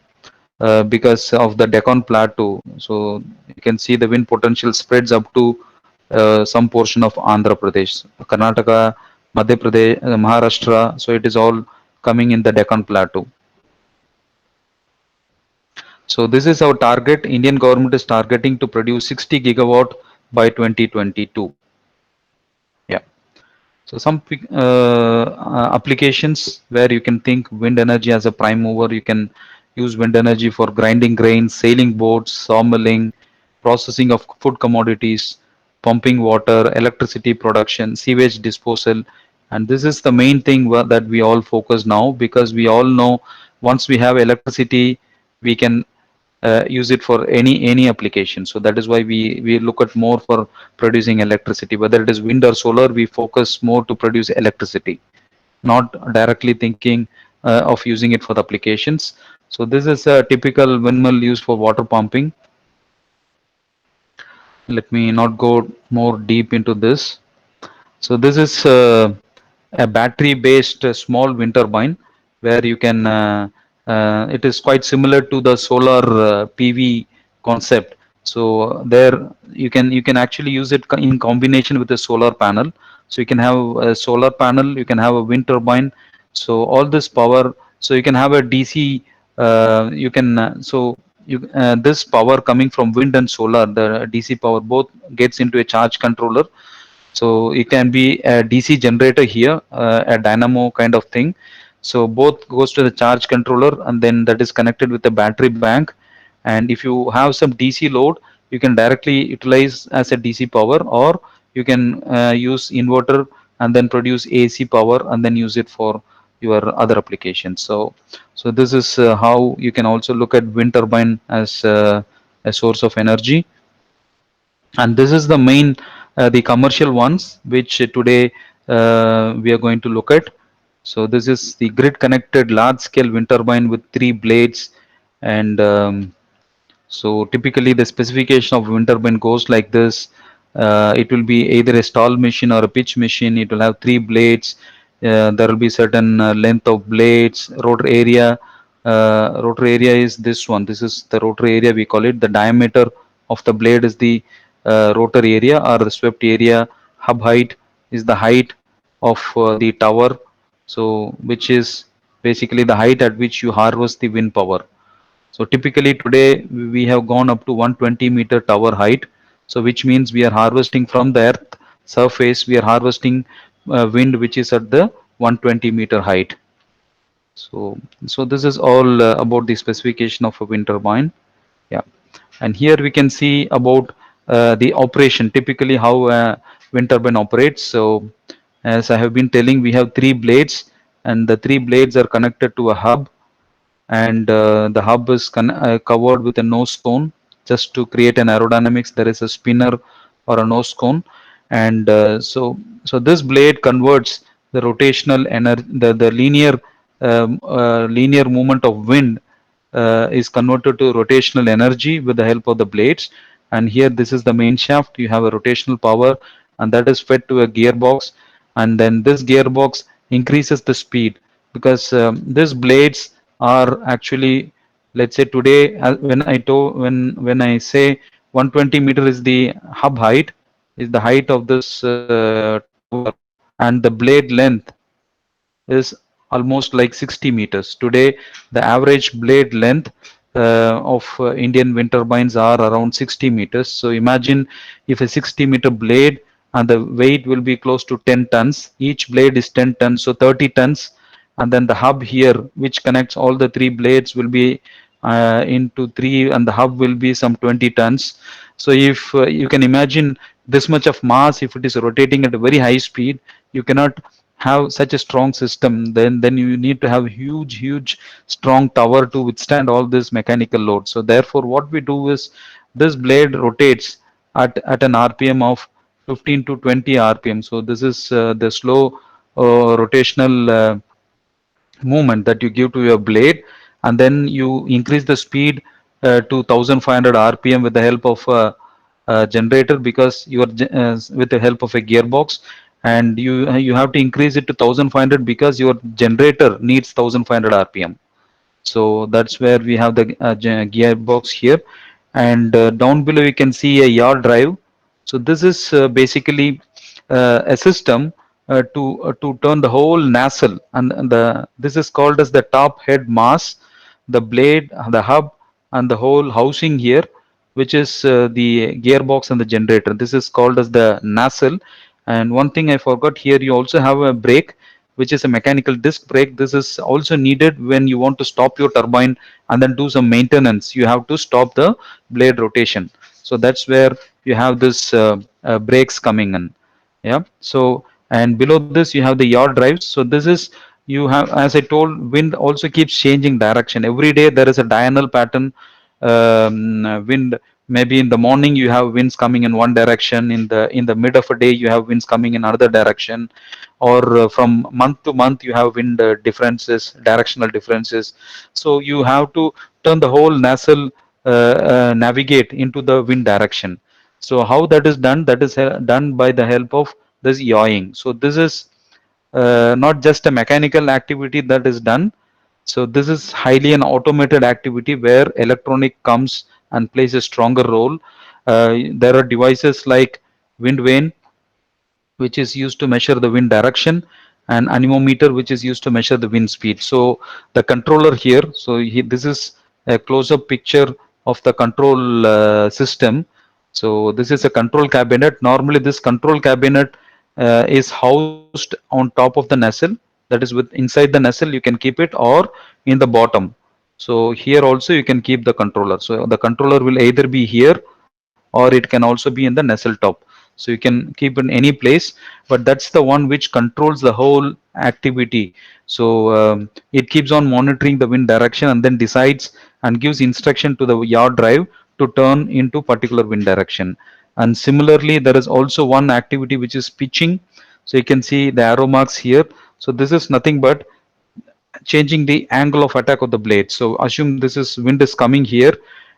because of the Deccan Plateau. So you can see the wind potential spreads up to some portion of Andhra Pradesh, Karnataka, Madhya Pradesh, Maharashtra. So it is all coming in the Deccan Plateau. So this is our target. Indian government is targeting to produce 60 gigawatt by 2022. Yeah. So some applications where you can think wind energy as a prime mover. You can use wind energy for grinding grains, sailing boats, sawmilling, processing of food commodities, pumping water, electricity production, sewage disposal. And this is the main thing that we all focus now, because we all know once we have electricity, we can use it for any application. So that is why we look at more for producing electricity, whether it is wind or solar. We focus more to produce electricity, not directly thinking of using it for the applications. So this is a typical windmill used for water pumping. Let me not go more deep into this. So this is a battery-based small wind turbine where you can. It is quite similar to the solar PV concept. So there you can actually use it in combination with a solar panel. So you can have a solar panel, you can have a wind turbine. So all this power. So you can have a DC. You can so you this power coming from wind and solar, the DC power both gets into a charge controller. So it can be a DC generator here, a dynamo kind of thing. So both goes to the charge controller, and then that is connected with the battery bank. And if you have some DC load, you can directly utilize as a DC power, or you can use inverter and then produce AC power and then use it for your other applications. So this is how you can also look at wind turbine as a source of energy. And this is the main the commercial ones which today we are going to look at. So this is the grid connected large scale wind turbine with 3 blades. And so typically the specification of wind turbine goes like this. It will be either a stall machine or a pitch machine. It will have 3 blades. There will be certain length of blades. Rotor area is this one. This is the rotor area, we call it. The diameter of the blade is the rotor area or the swept area. Hub height is the height of the tower. So which is basically the height at which you harvest the wind power. So typically today we have gone up to 120-meter tower height. So which means we are harvesting from the earth surface. We are harvesting wind which is at the 120-meter height. So this is all about the specification of a wind turbine. Yeah, and here we can see about the operation. Typically how a wind turbine operates. So as I have been telling, we have 3 blades, and the 3 blades are connected to a hub, and the hub is covered with a nose cone. Just to create an aerodynamics, there is a spinner or a nose cone. And so this blade converts the rotational energy, the linear movement of wind is converted to rotational energy with the help of the blades. And here this is the main shaft. You have a rotational power, and that is fed to a gearbox, and then this gearbox increases the speed, because these blades are actually, let's say today, when I say 120 meter is the hub height, is the height of this tower, and the blade length is almost like 60 meters. Today, the average blade length of Indian wind turbines are around 60 meters. So imagine if a 60-meter blade, and the weight will be close to 10 tons. Each blade is 10 tons, so 30 tons. And then the hub here, which connects all the 3 blades, will be into three, and the hub will be some 20 tons. So if you can imagine this much of mass, if it is rotating at a very high speed, you cannot have such a strong system. Then you need to have huge strong tower to withstand all this mechanical load. So therefore what we do is, this blade rotates at an RPM of 15 to 20 RPM. So this is the slow rotational movement that you give to your blade, and then you increase the speed to 1500 RPM with the help of a generator, because you are with the help of a gearbox, and you have to increase it to 1500 because your generator needs 1500 RPM. So that's where we have the gearbox here, and down below you can see a yaw drive. So this is basically a system to turn the whole nacelle, and the this is called as the top head mass, the blade, the hub, and the whole housing here, which is the gearbox and the generator. This is called as the nacelle. And one thing I forgot here, you also have a brake, which is a mechanical disc brake. This is also needed when you want to stop your turbine and then do some maintenance. You have to stop the blade rotation. So that's where you have this brakes coming in. Yeah. So, and below this you have the yaw drives. So this is, you have, as I told, wind also keeps changing direction every day. There is a diurnal pattern. Wind, maybe in the morning you have winds coming in one direction, in the mid of a day you have winds coming in another direction, or from month to month you have wind differences, directional differences. So you have to turn the whole nacelle, navigate into the wind direction. So how that is done? That is done by the help of this yawing. So this is not just a mechanical activity that is done. So this is highly an automated activity where electronic comes and plays a stronger role. There are devices like wind vane, which is used to measure the wind direction, and anemometer, which is used to measure the wind speed. So the controller here, so this is a close-up picture of the control system. So this is a control cabinet. Normally this control cabinet is housed on top of the nacelle, that is with inside the nacelle you can keep it, or in the bottom. So here also you can keep the controller. So the controller will either be here, or it can also be in the nacelle top. So you can keep in any place, but that's the one which controls the whole activity. So it keeps on monitoring the wind direction and then decides and gives instruction to the yaw drive to turn into particular wind direction. And similarly, there is also one activity which is pitching. So you can see the arrow marks here. So this is nothing but changing the angle of attack of the blade. So assume this is wind is coming here,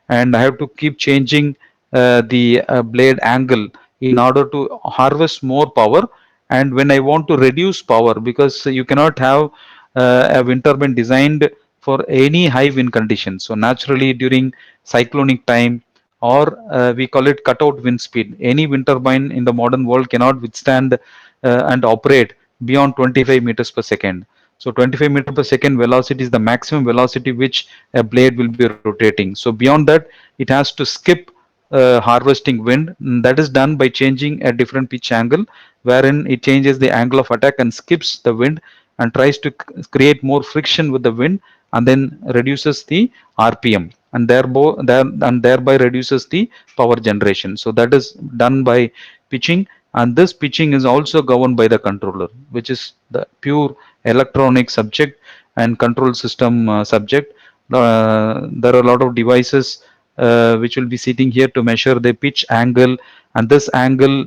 and I have to keep changing the blade angle in order to harvest more power. And when I want to reduce power, because you cannot have a wind turbine designed for any high wind conditions. So naturally during cyclonic time, or we call it cutout wind speed, any wind turbine in the modern world cannot withstand and operate beyond 25 meters per second. So 25 meter per second velocity is the maximum velocity which a blade will be rotating. So beyond that, it has to skip harvesting wind. That is done by changing a different pitch angle, wherein it changes the angle of attack and skips the wind and tries to create more friction with the wind, and then reduces the RPM, and thereby reduces the power generation. So that is done by pitching, and this pitching is also governed by the controller, which is the pure electronic subject and control system subject. There are a lot of devices which will be sitting here to measure the pitch angle, and this angle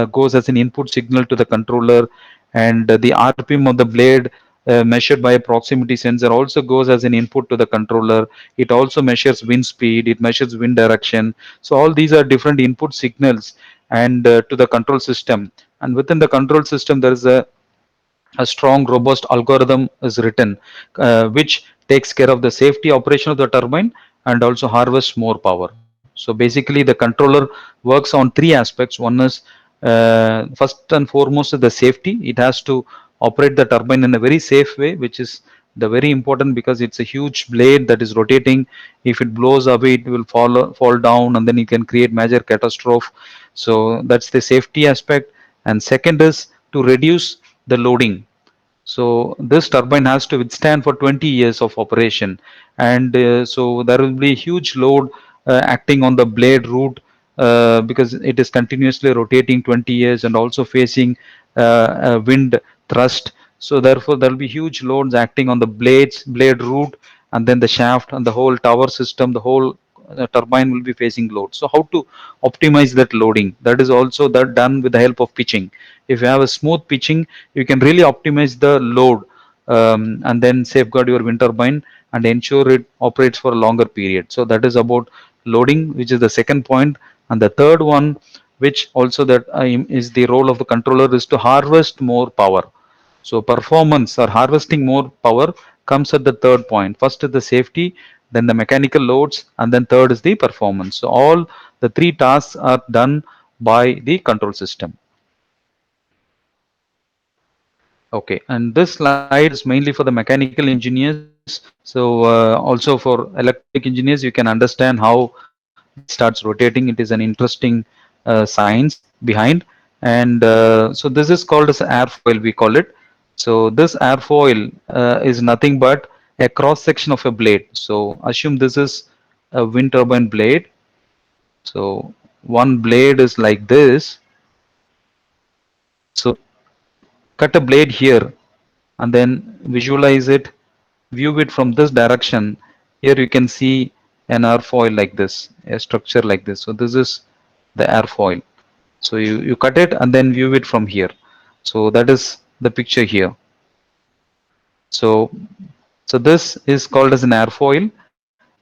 goes as an input signal to the controller, and the RPM of the blade measured by a proximity sensor also goes as an input to the controller. It also measures wind speed, it measures wind direction. So all these are different input signals and to the control system. And within the control system there is a strong robust algorithm is written which takes care of the safety operation of the turbine and also harvests more power. So basically the controller works on three aspects. One is first and foremost the safety. It has to operate the turbine in a very safe way, which is the very important, because it's a huge blade that is rotating. If it blows away, it will fall down, and then it can create major catastrophe. So that's the safety aspect. And second is to reduce the loading. So this turbine has to withstand for 20 years of operation, and so there will be a huge load acting on the blade root, because it is continuously rotating 20 years and also facing wind thrust. So therefore there will be huge loads acting on the blade root, and then the shaft and the whole tower system, the whole turbine will be facing load. So how to optimize that loading? That is also that done with the help of pitching. If you have a smooth pitching, you can really optimize the load, and then safeguard your wind turbine and ensure it operates for a longer period. So that is about loading, which is the second point. And the third one, which also that is the role of the controller, is to harvest more power. So performance or harvesting more power comes at the third point. First is the safety, then the mechanical loads, and then third is the performance. So all the three tasks are done by the control system. Okay, and this slide is mainly for the mechanical engineers. So also for electronic engineers, you can understand how this starts rotating. It is an interesting science behind. And so this is called as airfoil, we call it. So this airfoil is nothing but a cross section of a blade. So assume this is a wind turbine blade. So one blade is like this. So cut a blade here and then visualize it, view it from this direction. Here you can see an airfoil like this, a structure like this. So this is the airfoil. So you cut it and then view it from here. So that is the picture here. So this is called as an airfoil,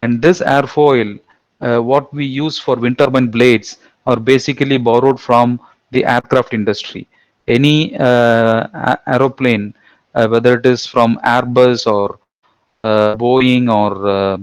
and this airfoil, what we use for wind turbine blades, are basically borrowed from the aircraft industry. Any aeroplane, whether it is from Airbus or Boeing or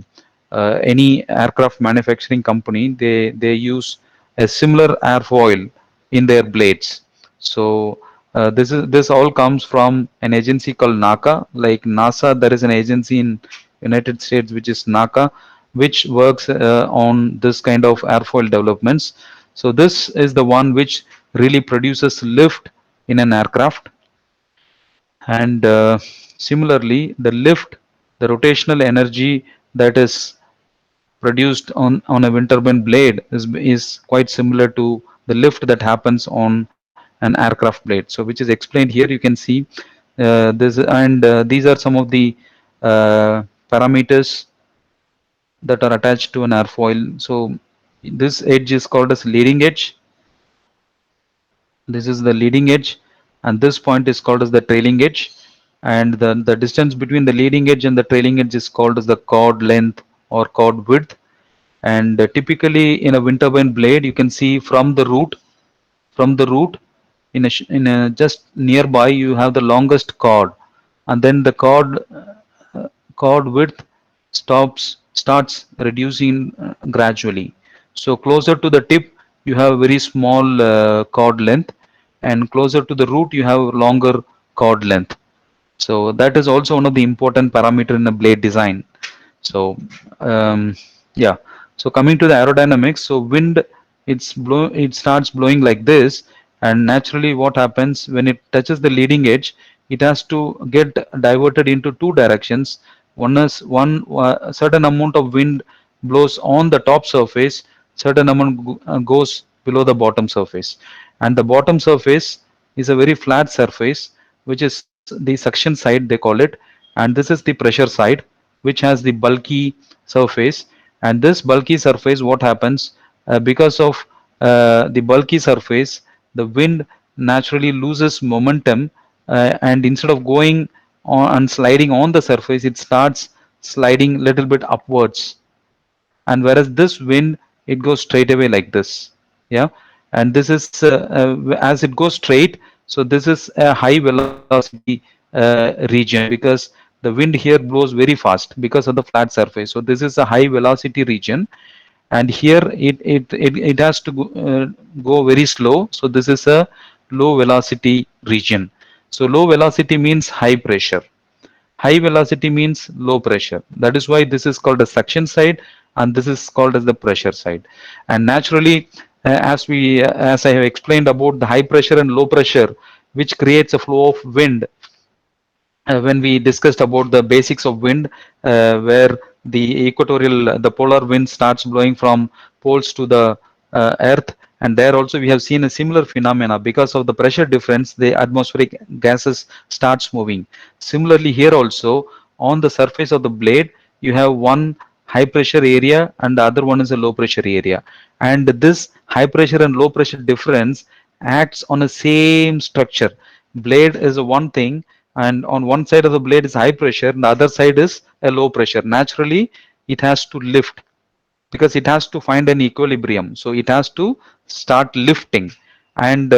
any aircraft manufacturing company, they use a similar airfoil in their blades. So this all comes from an agency called NACA. Like NASA, there is an agency in United States which is NACA, which works on this kind of airfoil developments. So this is the one which really produces lift in an aircraft. And similarly, the lift, the rotational energy that is produced on a wind turbine blade is quite similar to the lift that happens on an aircraft blade. So which is explained here. You can see this, and these are some of the parameters that are attached to an airfoil. So this edge is called as leading edge. This is the leading edge, and this point is called as the trailing edge. And the distance between the leading edge and the trailing edge is called as the chord length or chord width. And typically in a wind turbine blade, you can see from the root in a just nearby, you have the longest chord, and then the chord width starts reducing gradually. So closer to the tip, you have very small chord length, and closer to the root, you have longer chord length. So that is also one of the important parameter in a blade design. So yeah. So coming to the aerodynamics, so wind, it starts blowing like this, and naturally what happens when it touches the leading edge, it has to get diverted into two directions. One is certain amount of wind blows on the top surface, certain amount goes below the bottom surface, and the bottom surface is a very flat surface, which is the suction side, they call it, and this is the pressure side, which has the bulky surface. And this bulky surface, what happens, because of the bulky surface, the wind naturally loses momentum, and instead of going on and sliding on the surface, it starts sliding little bit upwards. And whereas this wind, it goes straight away like this. Yeah. And this is as it goes straight, so this is a high velocity region, because the wind here blows very fast because of the flat surface. So this is a high velocity region, and here it has to go very slow. So this is a low velocity region. So low velocity means high pressure, high velocity means low pressure. That is why this is called the suction side, and this is called as the pressure side. And naturally, as I have explained about the high pressure and low pressure, which creates a flow of wind, when we discussed about the basics of wind, where the polar wind starts blowing from poles to the earth, and there also we have seen a similar phenomena. Because of the pressure difference, the atmospheric gases starts moving. Similarly here also, on the surface of the blade, you have one high pressure area and the other one is a low pressure area, and this high pressure and low pressure difference acts on the same structure. Blade is a one thing, and on one side of the blade is high pressure and the other side is a low pressure. Naturally it has to lift because it has to find an equilibrium. So it has to start lifting. And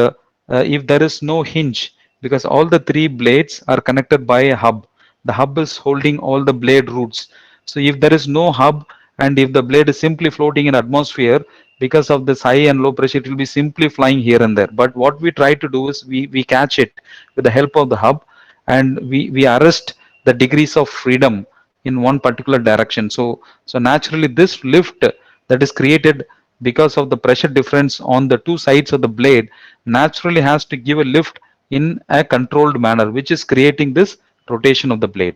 if there is no hinge, because all the three blades are connected by a hub, the hub is holding all the blade roots. So if there is no hub and if the blade is simply floating in atmosphere, because of this high and low pressure, it will be simply flying here and there. But what we try to do is we catch it with the help of the hub, and we arrest the degrees of freedom in one particular direction. So naturally this lift that is created because of the pressure difference on the two sides of the blade naturally has to give a lift in a controlled manner, which is creating this rotation of the blade.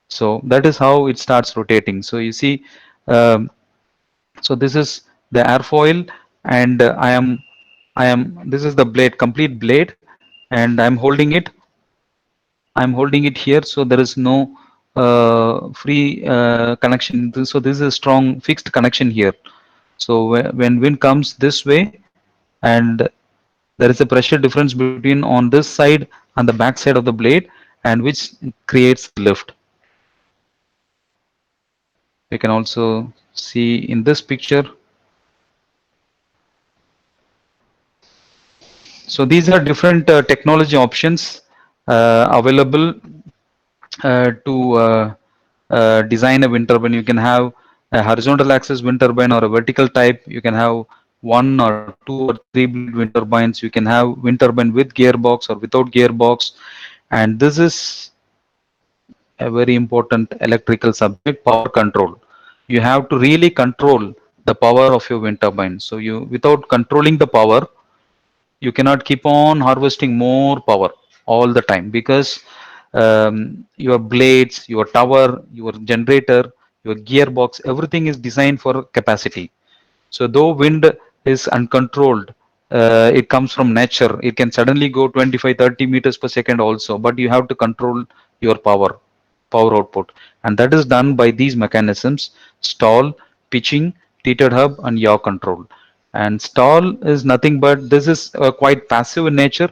So that is how it starts rotating. So you see, um, so this is the airfoil, and this is the blade, complete blade, and I'm holding it here, so there is no free connection. So this is a strong fixed connection here. So when wind comes this way, and there is a pressure difference between on this side and the back side of the blade, and which creates the lift. You can also see in this picture. So these are different technology options available to design a wind turbine. You can have a horizontal axis wind turbine or a vertical type. You can have one or two or three blade wind turbines. You can have wind turbine with gearbox or without gearbox. And this is a very important electrical subject, power control. You have to really control the power of your wind turbine. So you, without controlling the power, you cannot keep on harvesting more power all the time, because your blades, your tower, your generator, your gearbox, everything is designed for capacity. So though wind is uncontrolled, it comes from nature. It can suddenly go 25, 30 meters per second also, but you have to control your power output. And that is done by these mechanisms: stall, pitching, tethered hub, and yaw control. And stall is nothing but this is quite passive in nature.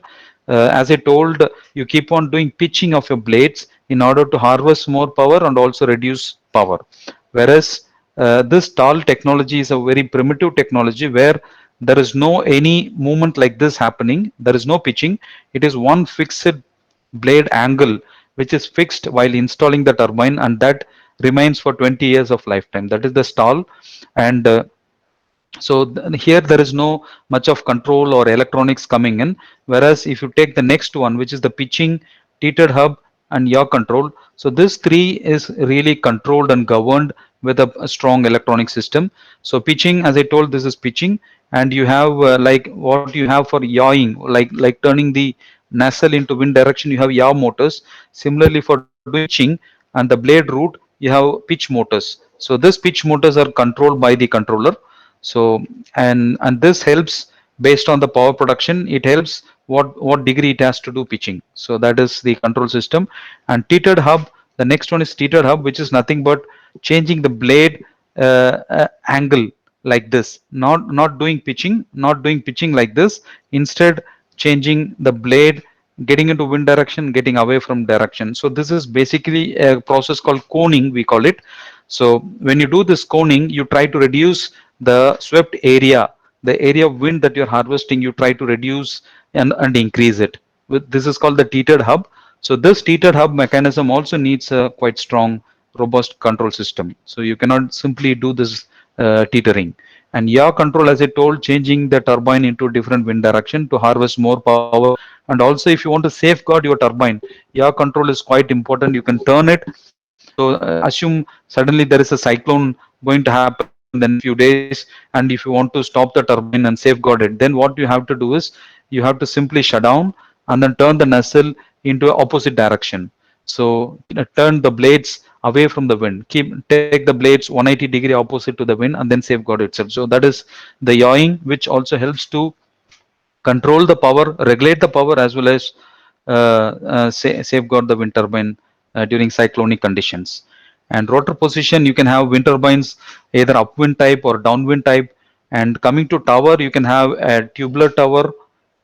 As I told, you keep on doing pitching of your blades in order to harvest more power and also reduce power. Whereas this stall technology is a very primitive technology where there is no any movement like this happening. There is no pitching. It is one fixed blade angle which is fixed while installing the turbine, and that remains for 20 years of lifetime. That is the stall. And so here there is no much of control or electronics coming in. Whereas if you take the next one, which is the pitching, tethered hub, and yaw control, so this three is really controlled and governed with a strong electronic system. So pitching, as I told, this is pitching, and you have like what you have for yawing, like turning the nacelle into wind direction, you have yaw motors. Similarly, for doing pitching and the blade route, you have pitch motors. So this pitch motors are controlled by the controller. So and this helps based on the power production. It helps what degree it has to do pitching. So that is the control system. And tethered hub, the next one is tethered hub, which is nothing but changing the blade angle like this, not doing pitching, not doing pitching like this. Instead, changing the blade, getting into wind direction, getting away from direction. So this is basically a process called coning, we call it. So when you do this coning, you try to reduce the swept area, the area of wind that you're harvesting, you try to reduce and increase it. This is called the tethered hub. So this tethered hub mechanism also needs a quite strong, robust control system. So you cannot simply do this tethering. And yaw control, as I told, changing the turbine into different wind direction to harvest more power. And also, if you want to safeguard your turbine, yaw control is quite important. You can turn it. So assume suddenly there is a cyclone going to happen in the next few days, and if you want to stop the turbine and safeguard it, then what you have to do is you have to simply shut down and then turn the nacelle into opposite direction. So turn the blades away from the wind. Take the blades 180-degree opposite to the wind and then safeguard itself. So that is the yawing, which also helps to control the power, regulate the power, as well as safeguard the wind turbine during cyclonic conditions. And rotor position, you can have wind turbines either upwind type or downwind type. And coming to tower, you can have a tubular tower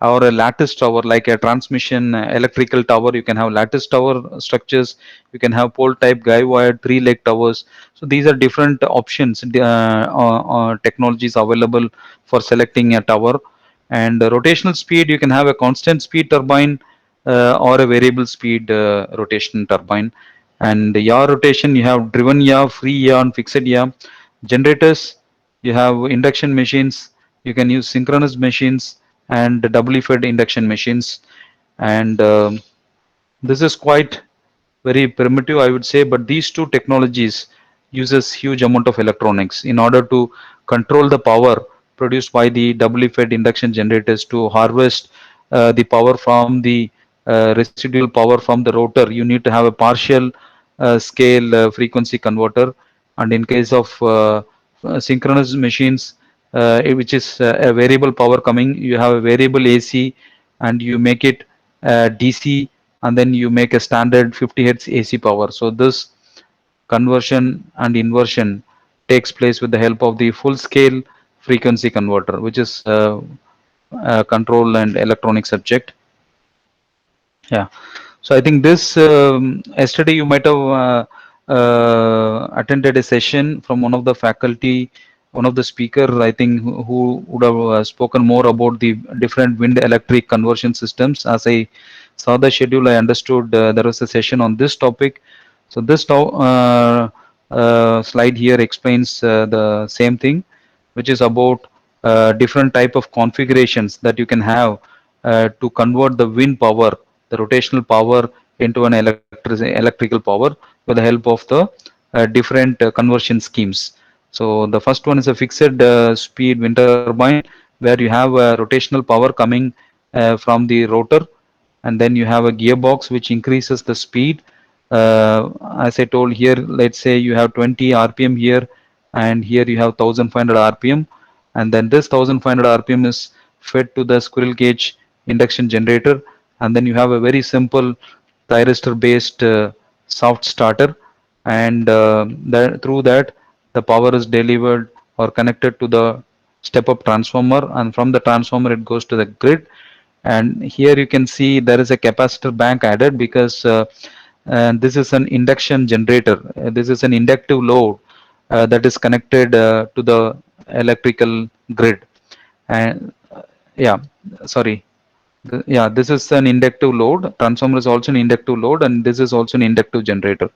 or a lattice tower, like a transmission electrical tower. You can have lattice tower structures. You can have pole type, guy wire, three leg towers. So these are different options, technologies available for selecting a tower. And rotational speed, you can have a constant speed turbine or a variable speed rotation turbine. And yaw rotation, you have driven yaw, free yaw, and fixed yaw. Generators, you have induction machines. You can use synchronous machines and doubly fed induction machines. And this is quite very primitive, I would say, but these two technologies uses huge amount of electronics in order to control the power produced by the doubly fed induction generators to harvest the power from the residual power from the rotor. You need to have a partial scale frequency converter. And in case of synchronous machines, which is a variable power coming, you have a variable AC and you make it DC, and then you make a standard 50 hertz AC power. So this conversion and inversion takes place with the help of the full scale frequency converter, which is control and electronic subject. Yeah. So I think this yesterday you might have attended a session from one of the faculty, one of the speaker, I think, who would have spoken more about the different wind electric conversion systems. As I saw the schedule, I understood there was a session on this topic. So this slide here explains the same thing, which is about different type of configurations that you can have to convert the wind power, the rotational power, into an electrical power with the help of the different conversion schemes. So the first one is a fixed speed wind turbine, where you have rotational power coming from the rotor, and then you have a gearbox which increases the speed. As I told here, let's say you have 20 rpm here, and here you have 1500 rpm, and then this 1500 rpm is fed to the squirrel cage induction generator. And then you have a very simple thyristor based soft starter, and through that the power is delivered or connected to the step up transformer, and from the transformer it goes to the grid. And here you can see there is a capacitor bank added, because and this is an induction generator. This is an inductive load that is connected to the electrical grid. And yeah, sorry. Yeah, this is an inductive load. Transformer is also an inductive load, and this is also an inductive generator.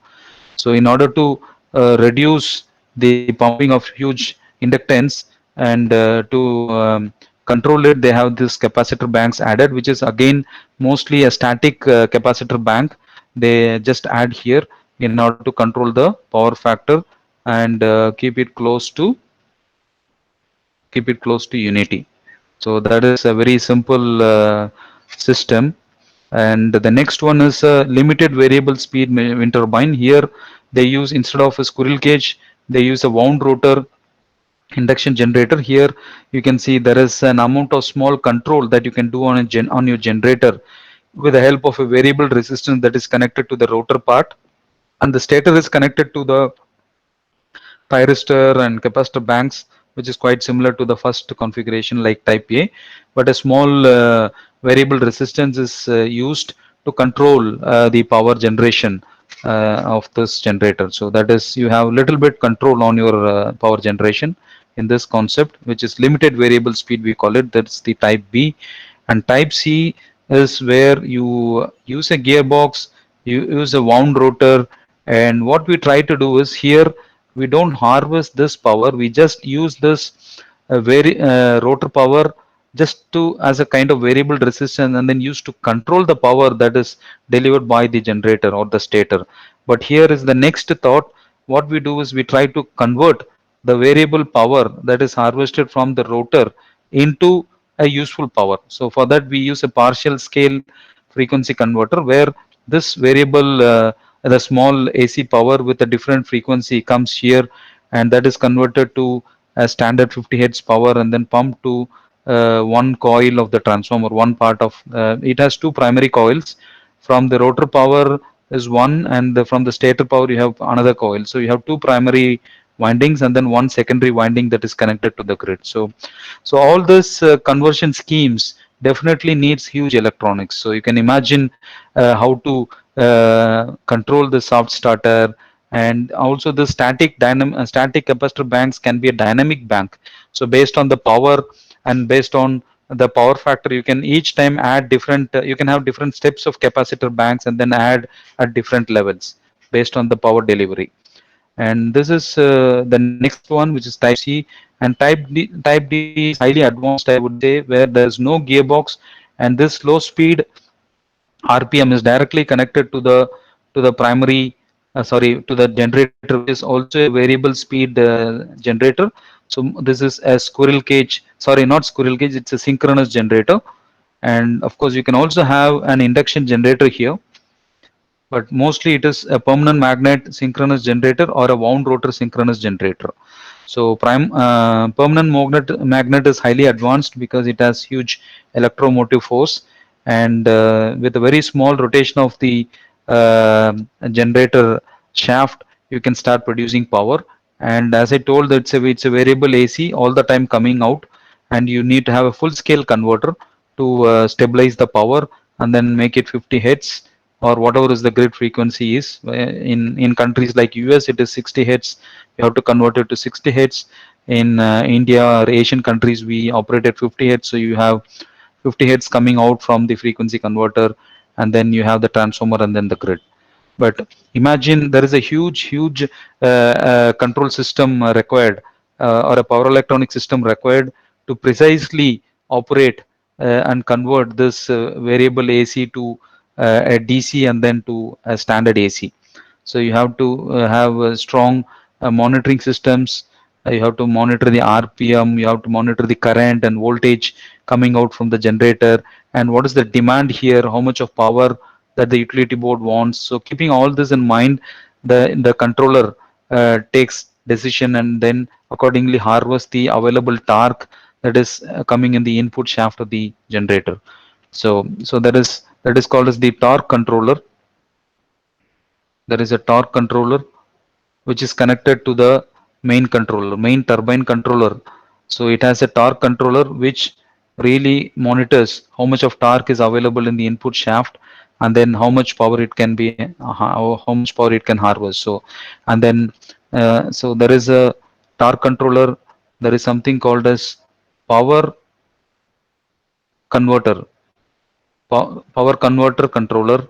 So in order to reduce the pumping of huge inductance, and to control it, they have this capacitor banks added, which is again mostly a static capacitor bank. They just add here in order to control the power factor and keep it close to unity. So that is a very simple system. And the next one is a limited variable speed wind turbine. Here they use, instead of a squirrel cage, they use a wound rotor induction generator. Here you can see there is an amount of small control that you can do on on your generator with the help of a variable resistance that is connected to the rotor part, and the stator is connected to the thyristor and capacitor banks, which is quite similar to the first configuration like type A, but a small variable resistance is used to control the power generation of this generator. So that is, you have little bit control on your power generation in this concept, which is limited variable speed, we call it. That's the type B. And type C is where you use a gearbox, you use a wound rotor, and what we try to do is, here we don't harvest this power, we just use this very rotor power just to as a kind of variable resistance, and then use to control the power that is delivered by the generator or the stator. But here is the next thought. What we do is we try to convert the variable power that is harvested from the rotor into a useful power. So for that we use a partial scale frequency converter, where this variable the small AC power with a different frequency comes here, and that is converted to a standard 50 hertz power, and then pumped to one coil of the transformer. One part of it has two primary coils. From the rotor power, is one, and from the stator power you have another coil. So you have two primary windings and then one secondary winding that is connected to the grid. So all this conversion schemes definitely needs huge electronics. So you can imagine how to control the soft starter, and also the static capacitor banks can be a dynamic bank. So based on the power and based on the power factor, you can each time add different. You can have different steps of capacitor banks and then add at different levels based on the power delivery. And this is the next one, which is type C. And type D is highly advanced, I would say, where there is no gearbox, and this low speed RPM is directly connected to the primary, sorry, to the generator, which is also a variable speed generator. So this is a squirrel cage. Sorry, not squirrel cage. It's a synchronous generator, and of course you can also have an induction generator here, but mostly it is a permanent magnet synchronous generator or a wound rotor synchronous generator. So permanent magnet is highly advanced because it has huge electromotive force, and with a very small rotation of the uh, generator shaft, you can start producing power. And as I told, it's a variable AC all the time coming out, and you need to have a full scale converter to stabilize the power and then make it 50 hertz or whatever is the grid frequency is. In countries like US, it is 60 hertz. You have to convert it to 60 hertz. In India or Asian countries, we operate at 50 hertz. So you have 50 hertz coming out from the frequency converter, and then you have the transformer and then the grid. But imagine there is a huge control system required, or a power electronic system required to precisely operate and convert this variable AC to a DC and then to a standard AC. So you have to have strong monitoring systems. You have to monitor the RPM, you have to monitor the current and voltage coming out from the generator, and what is the demand here, how much of power that the utility board wants. So keeping all this in mind, the controller takes decision and then accordingly harvests the available torque that is coming in the input shaft of the generator. So that is called as the torque controller. There is a torque controller which is connected to the main turbine controller. So it has a torque controller which really monitors how much of torque is available in the input shaft, and then how much power it can be, how much power it can harvest. So, and then so there is a torque controller. There is something called as power converter, power converter controller,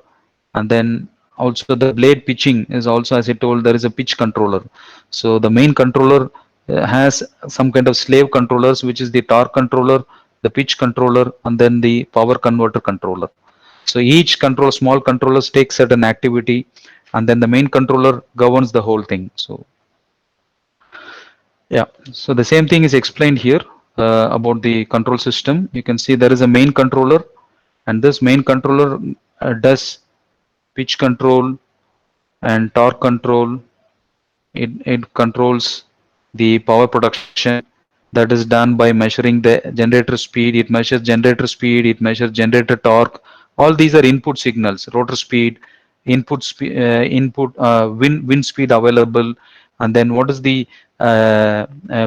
and then also the blade pitching is also, as I told, there is a pitch controller. So the main controller has some kind of slave controllers, which is the torque controller, the pitch controller, and then the power converter controller. So each control, small controllers take certain activity, and then the main controller governs the whole thing. So yeah, so the same thing is explained here about the control system. You can see there is a main controller, and this main controller does pitch control and torque control. It controls the power production that is done by measuring the generator speed. It measures generator speed, it measures generator torque. All these are input signals: rotor speed, wind speed available, and then what is the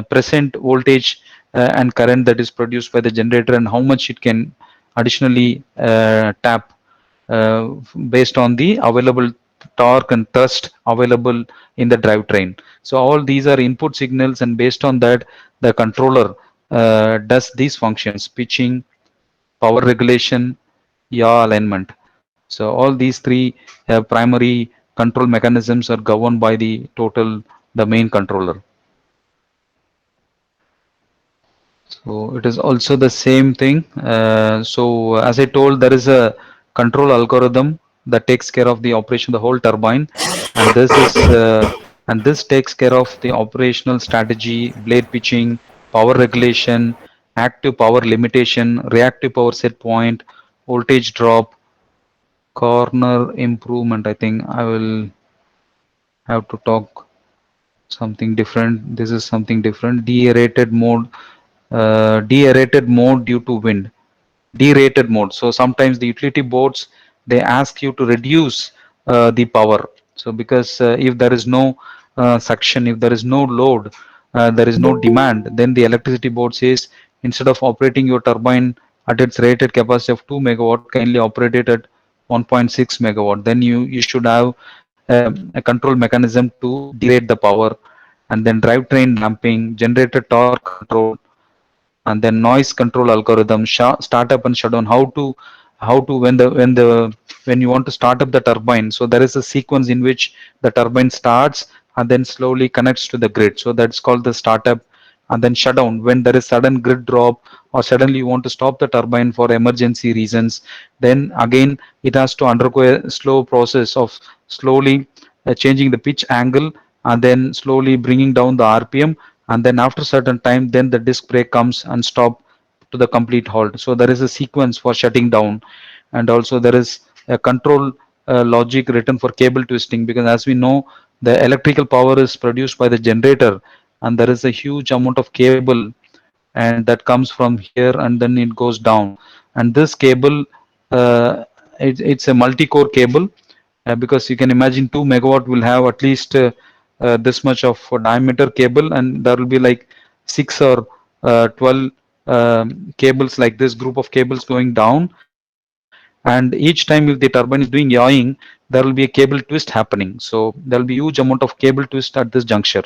present voltage and current that is produced by the generator, and how much it can additionally tap based on the available torque and thrust available in the drivetrain. So all these are input signals, and based on that, the controller does these functions: pitching, power regulation, yaw alignment. So all these three primary control mechanisms are governed by the main controller. So it is also the same thing. So as I told, there is a control algorithm that takes care of the operation of the whole turbine, and this takes care of the operational strategy, blade pitching, power regulation, active power limitation, reactive power set point, voltage drop, corner improvement. I think I will have to talk something different. This is something different. Deaerated mode due to wind. Derated mode. So sometimes the utility boards, they ask you to reduce the power. So because if there is no suction, if there is no load, there is no demand, then the electricity board says instead of operating your turbine at its rated capacity of 2 megawatt, kindly operate it at 1.6 megawatt. Then you should have a control mechanism to degrade the power, and then drivetrain damping, generator torque control, and then noise control algorithm, start up and shut down. How to when you want to start up the turbine, so there is a sequence in which the turbine starts and then slowly connects to the grid, so that's called the startup. And then shut down when there is sudden grid drop, or suddenly you want to stop the turbine for emergency reasons. Then again it has to undergo a slow process of slowly changing the pitch angle, and then slowly bringing down the rpm, and then after certain time then the disc brake comes and stop to the complete halt. So there is a sequence for shutting down. And also there is a control logic written for cable twisting, because as we know the electrical power is produced by the generator, and there is a huge amount of cable, and that comes from here and then it goes down. And this cable, it's a multi-core cable, because you can imagine 2 megawatt will have at least this much of diameter cable, and there will be like 6 or 12 cables, like this group of cables going down. And each time if the turbine is doing yawing, there will be a cable twist happening. So there will be huge amount of cable twist at this juncture.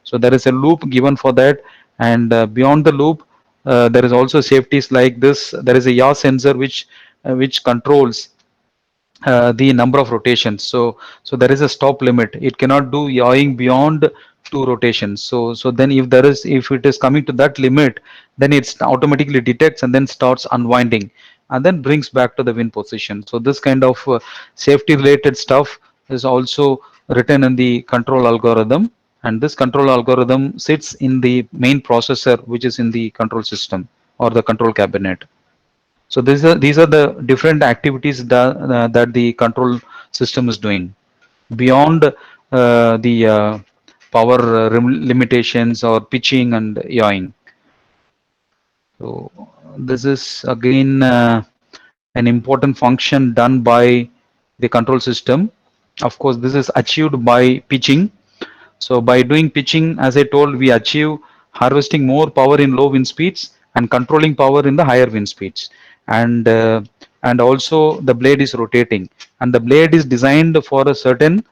So there is a loop given for that. And beyond the loop, there is also safeties like this. There is a yaw sensor which controls the number of rotations. So there is a stop limit. It cannot do yawing beyond 2 rotations. So then if it is coming to that limit, then it's automatically detects and then starts unwinding, and then brings back to the win position. So this kind of safety related stuff is also written in the control algorithm, and this control algorithm sits in the main processor which is in the control system or the control cabinet. So these are the different activities that the control system is doing beyond the power limitations or pitching and yawing. So this is again an important function done by the control system. Of course, this is achieved by pitching. So by doing pitching, as I told, we achieve harvesting more power in low wind speeds and controlling power in the higher wind speeds. And and also the blade is rotating, and the blade is designed for a certain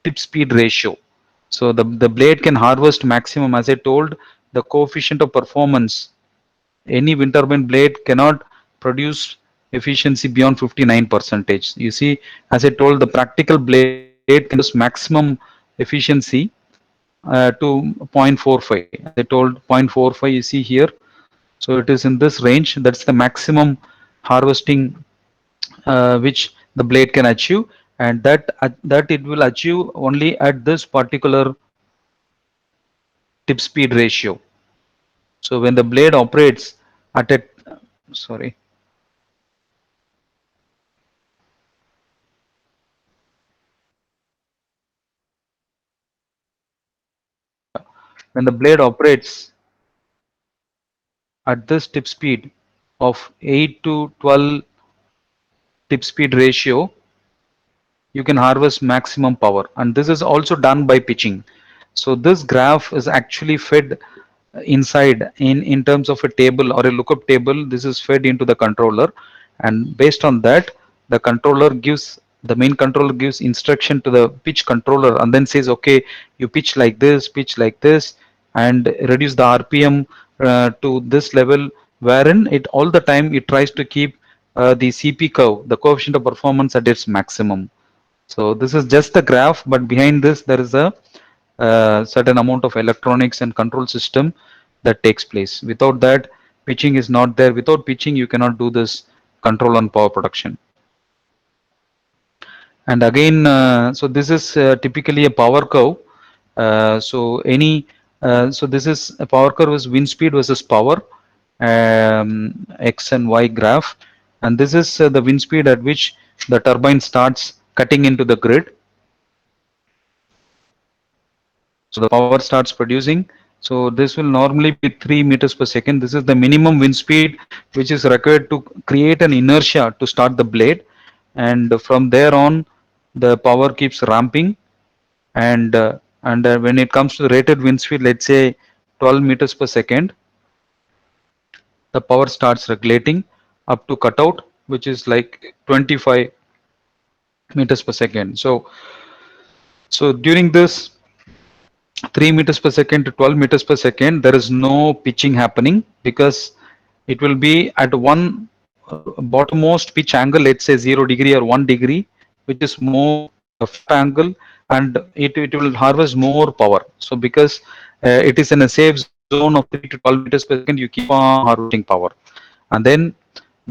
tip speed ratio. So the blade can harvest maximum, as I told, the coefficient of performance. Any wind turbine blade cannot produce efficiency beyond 59 percentage. You see, as I told, the practical blade can produce maximum efficiency to 0.45. As I told, 0.45 you see here. So it is in this range. That's the maximum harvesting which the blade can achieve, and that it will achieve only at this particular tip speed ratio. So when the blade operates at a sorry when the blade operates at this tip speed of 8 to 12 tip speed ratio, you can harvest maximum power. And this is also done by pitching. So this graph is actually fed inside in terms of a table or a lookup table. This is fed into the controller, and based on that the main controller gives instruction to the pitch controller, and then says, okay, you pitch like this, and reduce the rpm to this level, wherein it all the time it tries to keep the cp curve, the coefficient of performance, at its maximum. So this is just the graph, but behind this there is a certain amount of electronics and control system that takes place. Without that, pitching is not there. Without pitching, you cannot do this control on power production. And again, so this is typically a power curve. So this is a power curve is wind speed versus power, x and y graph, and this is the wind speed at which the turbine starts cutting into the grid. So the power starts producing. So this will normally be 3 meters per second. This is the minimum wind speed which is required to create an inertia to start the blade. And from there on, the power keeps ramping, and when it comes to the rated wind speed, let's say 12 meters per second, the power starts regulating up to cutout, which is like 25 meters per second. So during this 3 meters per second to 12 meters per second, there is no pitching happening because it will be at one bottommost pitch angle, let's say 0 degree or 1 degree, which is more flat angle, and it will harvest more power. So because it is in a safe zone of 3 to 12 meters per second, you keep on harvesting power. And then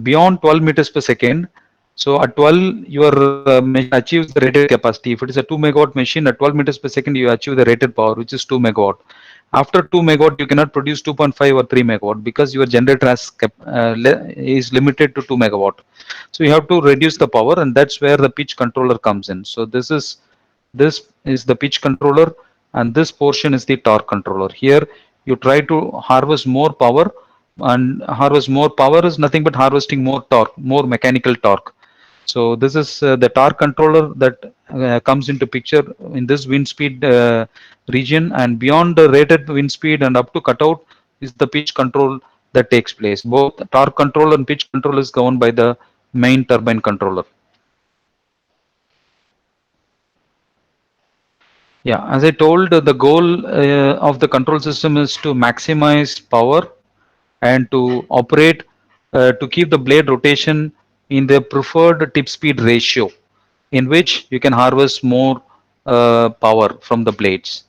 beyond 12 meters per second, so at 12, your machine achieves the rated capacity. If it is a 2 megawatt machine, at 12 meters per second, you achieve the rated power, which is 2 megawatt. After 2 megawatt, you cannot produce 2.5 or 3 megawatt because your generator is limited to 2 megawatt. So you have to reduce the power, and that's where the pitch controller comes in. So this is the pitch controller, and this portion is the torque controller. Here you try to harvest more power, and harvest more power is nothing but harvesting more torque, more mechanical torque. So this is the torque controller that comes into picture in this wind speed region, and beyond the rated wind speed and up to cutout is the pitch control that takes place. Both torque control and pitch control is governed by the main turbine controller. Yeah, as I told, the goal of the control system is to maximize power and to operate to keep the blade rotation in the preferred tip speed ratio, in which you can harvest more power from the blades.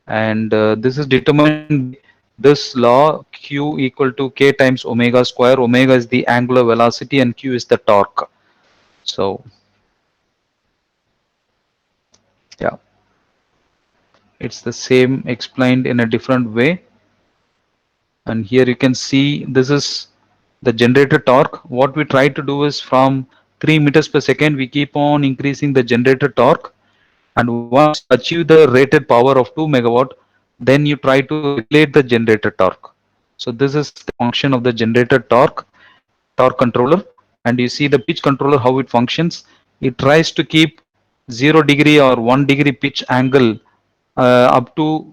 And this is determined by this law: Q equal to K times omega square. Omega is the angular velocity and Q is the torque. So yeah, it's the same explained in a different way. And here you can see this is the generator torque. What we try to do is from 3 meters per second, we keep on increasing the generator torque. And once you achieve the rated power of 2 megawatt, then you try to regulate the generator torque. So this is the function of the generator torque controller. And you see the pitch controller, how it functions. It tries to keep 0 degree or 1 degree pitch angle up to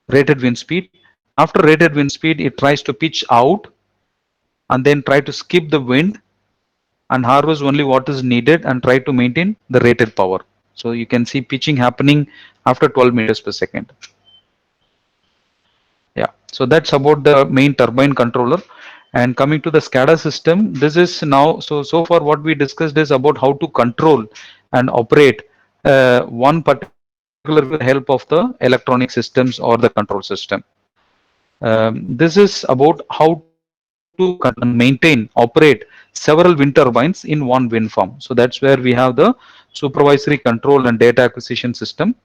rated wind speed. After rated wind speed, it tries to pitch out and then try to skip the wind and harvest only what is needed and try to maintain the rated power. So you can see pitching happening after 12 meters per second. Yeah, so that's about the main turbine controller. And coming to the SCADA system, this is now, so far what we discussed is about how to control and operate one particular with the help of the electronic systems or the control system. This is about how to maintain, operate several wind turbines in one wind farm. So that's where we have the supervisory control and data acquisition system.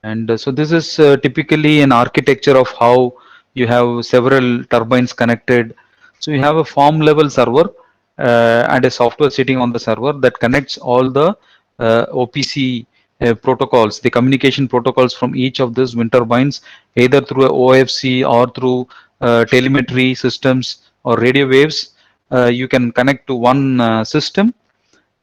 And so this is typically an architecture of how you have several turbines connected. So you have a farm level server and a software sitting on the server that connects all the OPC protocols, the communication protocols from each of these wind turbines, either through a OFC or through telemetry systems or radio waves. You can connect to one system,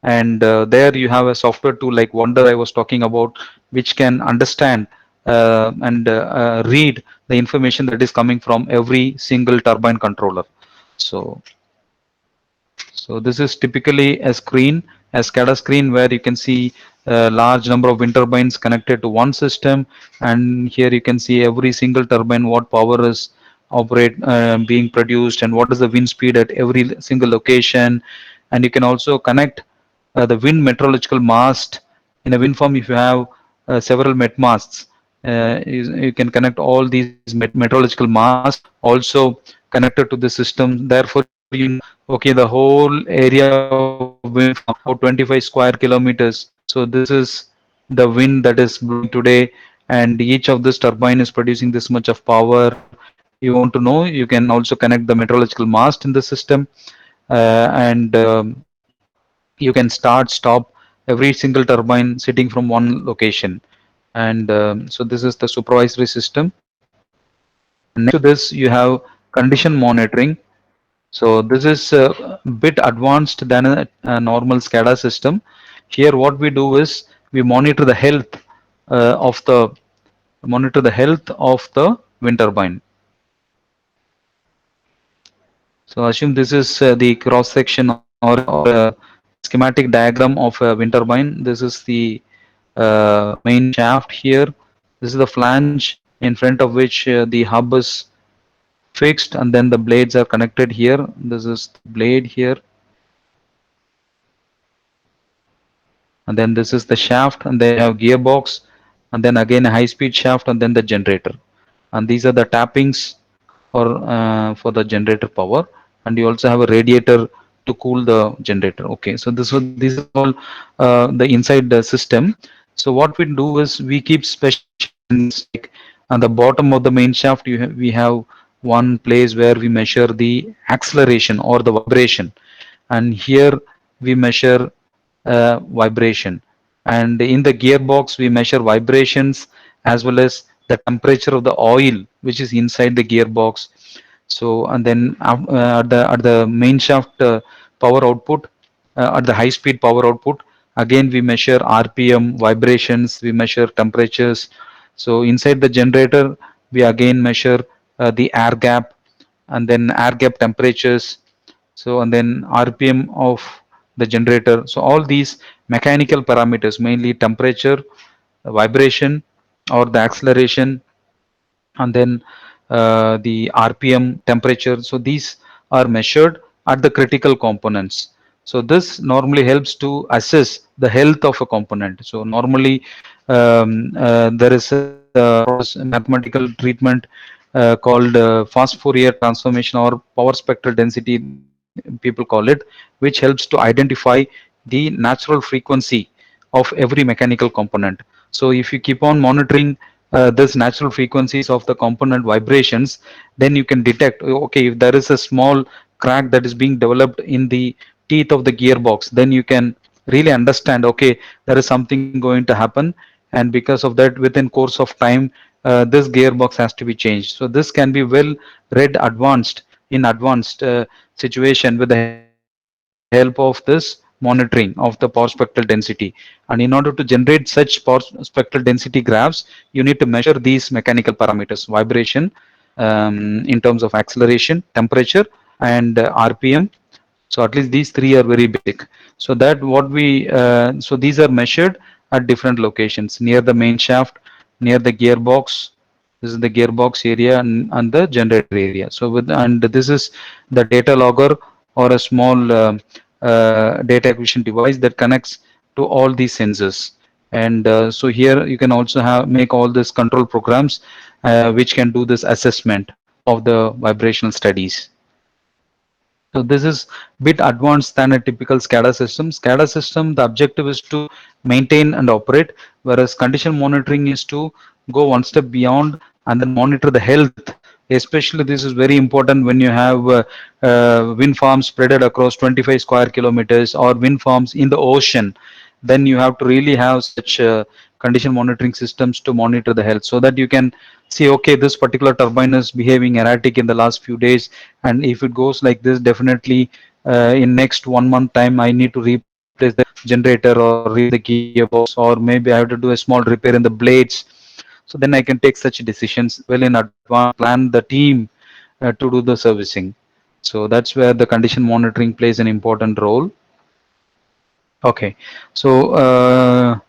and there you have a software tool like Wonder I was talking about, which can understand and read the information that is coming from every single turbine controller. So so this is typically a screen, a SCADA screen, where you can see a large number of wind turbines connected to one system, and here you can see every single turbine, what power is being produced, and what is the wind speed at every single location. And you can also connect the wind meteorological mast. In a wind farm, if you have several met masts, you can connect all these meteorological masts also connected to the system. Therefore, you know, okay, the whole area of wind farm about 25 square kilometers. So this is the wind that is blowing today, and each of this turbine is producing this much of power. You want to know, you can also connect the meteorological mast in the system, and you can start, stop every single turbine sitting from one location. And so this is the supervisory system. And next to this, you have condition monitoring. So this is a bit advanced than a normal SCADA system. Here, what we do is we of the monitor the health of the wind turbine. So assume this is the cross section or a schematic diagram of a wind turbine. This is the main shaft here. This is the flange in front of which the hub is fixed, and then the blades are connected here. This is the blade here, and then this is the shaft, and then you have gearbox, and then again a high speed shaft, and then the generator. And these are the tappings for the generator power, and you also have a radiator to cool the generator. Okay, so these are all the inside the system. So what we do is we keep special sensors, like on the bottom of the main shaft we have one place where we measure the acceleration or the vibration, and here we measure vibration, and in the gearbox we measure vibrations as well as the temperature of the oil which is inside the gearbox. So and then at the main shaft power output, at the high speed power output, again we measure rpm, vibrations, we measure temperatures. So inside the generator we again measure the air gap, and then air gap temperatures, so and then rpm of the generator. So all these mechanical parameters, mainly temperature, vibration or the acceleration, and then the rpm, temperature, so these are measured at the critical components. So this normally helps to assess the health of a component. So normally there is a mathematical treatment called fast Fourier transformation or power spectral density, people call it, which helps to identify the natural frequency of every mechanical component. So if you keep on monitoring this natural frequencies of the component vibrations, then you can detect, okay, if there is a small crack that is being developed in the teeth of the gearbox, then you can really understand, okay, there is something going to happen, and because of that, within course of time, this gearbox has to be changed. So this can be well read advanced in advanced situation with the help of this monitoring of the power spectral density. And in order to generate such power spectral density graphs, you need to measure these mechanical parameters: vibration, in terms of acceleration, temperature, and rpm. So at least these three are very basic. So that what we so these are measured at different locations: near the main shaft, near the gearbox. This is the gearbox area, and the generator area. So with, and this is the data logger or a small data acquisition device that connects to all these sensors. And so here you can also have make all these control programs which can do this assessment of the vibrational studies. So this is bit advanced than a typical SCADA system. SCADA system, the objective is to maintain and operate, whereas condition monitoring is to go one step beyond and then monitor the health. Especially this is very important when you have wind farms spread across 25 square kilometers or wind farms in the ocean. Then you have to really have such condition monitoring systems to monitor the health, so that you can see, okay, this particular turbine is behaving erratic in the last few days, and if it goes like this, definitely in next 1 month time I need to replace the generator or replace the gearbox, or maybe I have to do a small repair in the blades. So then I can take such decisions well in advance and plan the team to do the servicing. So that's where the condition monitoring plays an important role. Okay, so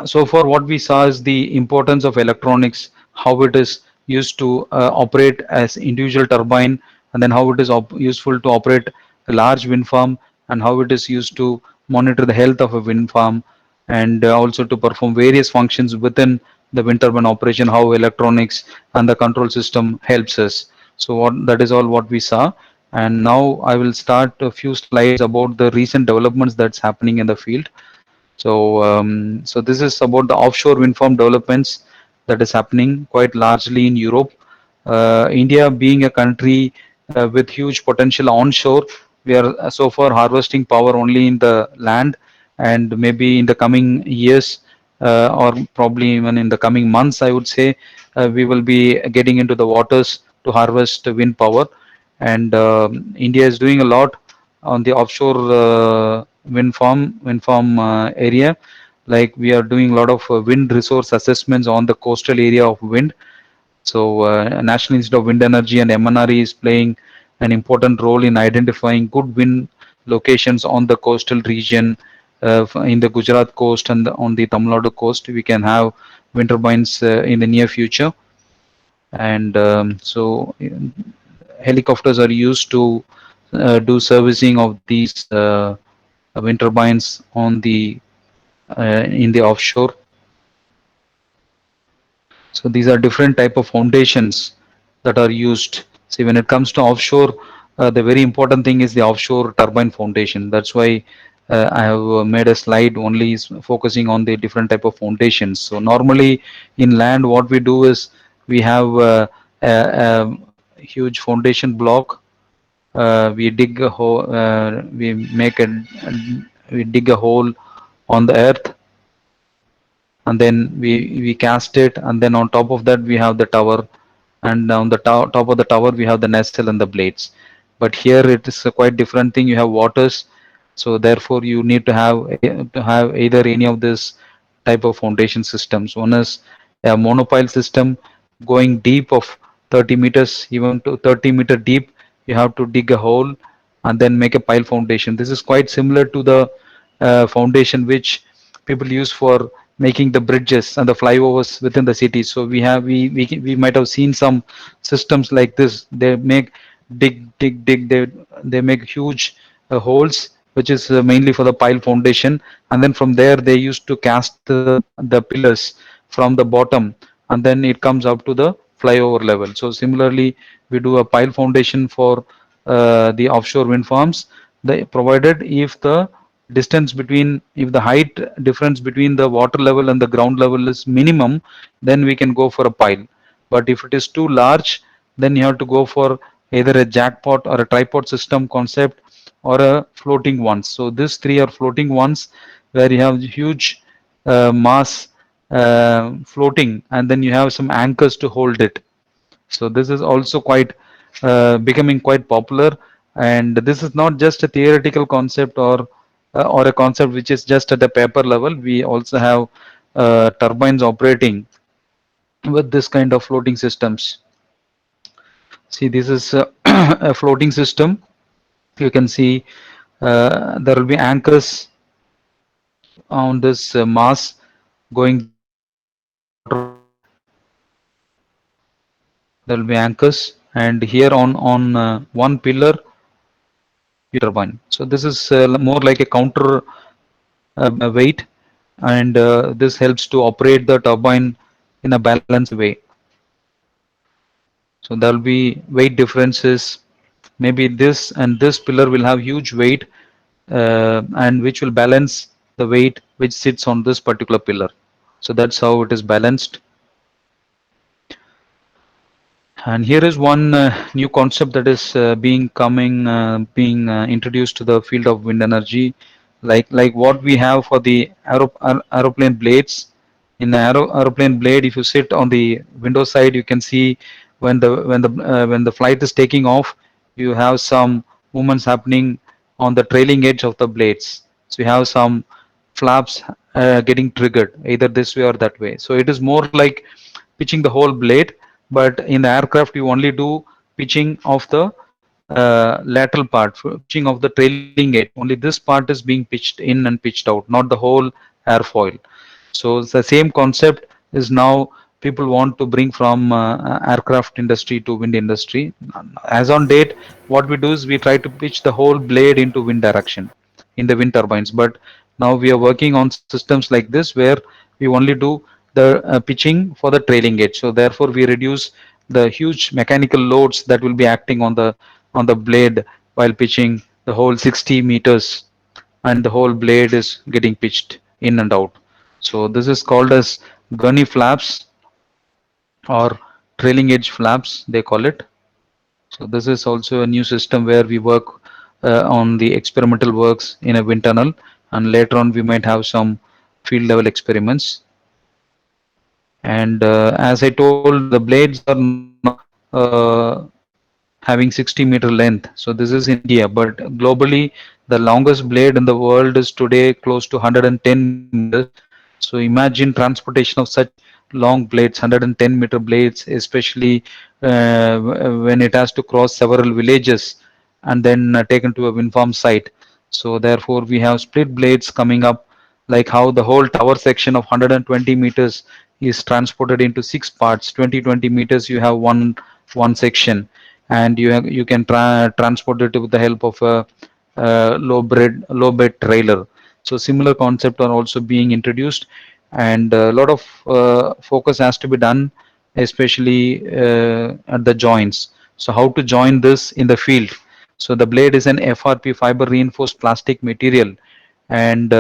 so far what we saw is the importance of electronics, how it is used to operate as individual turbine, and then how it is useful to operate a large wind farm, and how it is used to monitor the health of a wind farm, and also to perform various functions within the wind turbine operation, how electronics and the control system helps us. So what, that is all what we saw. And now I will start a few slides about the recent developments that's happening in the field. So, so this is about the offshore wind farm developments that is happening quite largely in Europe. India being a country with huge potential onshore, we are so far harvesting power only in the land, and maybe in the coming years, or probably even in the coming months, I would say, we will be getting into the waters to harvest wind power. And India is doing a lot on the offshore wind farm area. Like we are doing a lot of wind resource assessments on the coastal area of wind. So National Institute of Wind Energy and MNRE is playing an important role in identifying good wind locations on the coastal region, in the Gujarat coast and on the Tamil Nadu coast. We can have wind turbines in the near future. And helicopters are used to do servicing of these wind turbines on the in the offshore. So these are different type of foundations that are used. See, when it comes to offshore, the very important thing is the offshore turbine foundation. That's why I have made a slide only focusing on the different type of foundations. So normally in land, what we do is we have a huge foundation block. We dig a hole. We dig a hole on the earth, and then we cast it, and then on top of that we have the tower, and on the top of the tower we have the nacelle and the blades. But here it is a quite different thing. You have waters, so therefore you need to have either any of this type of foundation systems. One is a monopile system going deep of 30 meters, even to 30-meter deep. You have to dig a hole and then make a pile foundation. This is quite similar to the foundation which people use for making the bridges and the flyovers within the city. So we might have seen some systems like this. They make dig. They make huge holes, which is mainly for the pile foundation, and then from there they used to cast the pillars from the bottom, and then it comes up to the flyover level. So similarly, we do a pile foundation for the offshore wind farms. The provided if the distance between if the height difference between the water level and the ground level is minimum, then we can go for a pile. But if it is too large, then you have to go for either a jackpot or a tripod system concept or a floating ones. So these three are floating ones where you have huge mass floating, and then you have some anchors to hold it. So this is also quite becoming quite popular, and this is not just a theoretical concept or a concept which is just at the paper level. We also have turbines operating with this kind of floating systems. See, this is a floating system. You can see there will be anchors on this mass going deep into the water. There will be anchors, and here on one pillar turbine. So this is more like a counter weight, and this helps to operate the turbine in a balanced way. So there will be weight differences. Maybe this and this pillar will have huge weight, and which will balance the weight which sits on this particular pillar. So that's how it is balanced. And here is one new concept that is being introduced to the field of wind energy, like what we have for the aeroplane blades. In the aeroplane blade, if you sit on the window side, you can see when the flight is taking off, you have some movements happening on the trailing edge of the blades. So you have some flaps getting triggered either this way or that way. So it is more like pitching the whole blade, but in the aircraft you only do pitching of the lateral part, pitching of the trailing edge. Only this part is being pitched in and pitched out, not the whole airfoil. So the same concept is now people want to bring from aircraft industry to wind industry. As on date, what we do is we try to pitch the whole blade into wind direction in the wind turbines. But now we are working on systems like this where we only do the pitching for the trailing edge. So therefore, we reduce the huge mechanical loads that will be acting on the blade while pitching the whole 60 meters, and the whole blade is getting pitched in and out. So this is called as gunny flaps or trailing edge flaps, they call it. So this is also a new system where we work on the experimental works in a wind tunnel, and later on we might have some field level experiments. And as I told, the blades are now uh, having 60-meter length. So this is in India, but globally The longest blade in the world is today close to 110 meters. So imagine transportation of such long blades, 110-meter blades, especially when it has to cross several villages and then taken to a wind farm site. So therefore, we have split blades coming up, like how the whole tower section of 120 meters is transported into six parts. 20 meters you have one section, and you can transport it with the help of a low bed trailer. So similar concept are also being introduced, and a lot of focus has to be done, especially at the joints. So how to join this in the field? So the blade is an FRP, fiber reinforced plastic material, and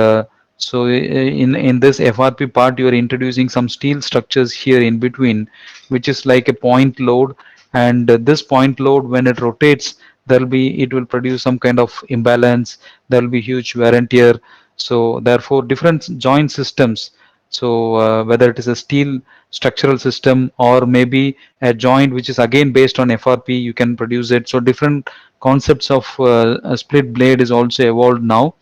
so in this FRP part, you are introducing some steel structures here in between, which is like a point load, and this point load, when it rotates, it will produce some kind of imbalance. There will be huge wear and tear. So therefore, different joint systems. So whether it is a steel structural system or maybe a joint which is again based on FRP, you can produce it. So different concepts of a split blade is also evolved now.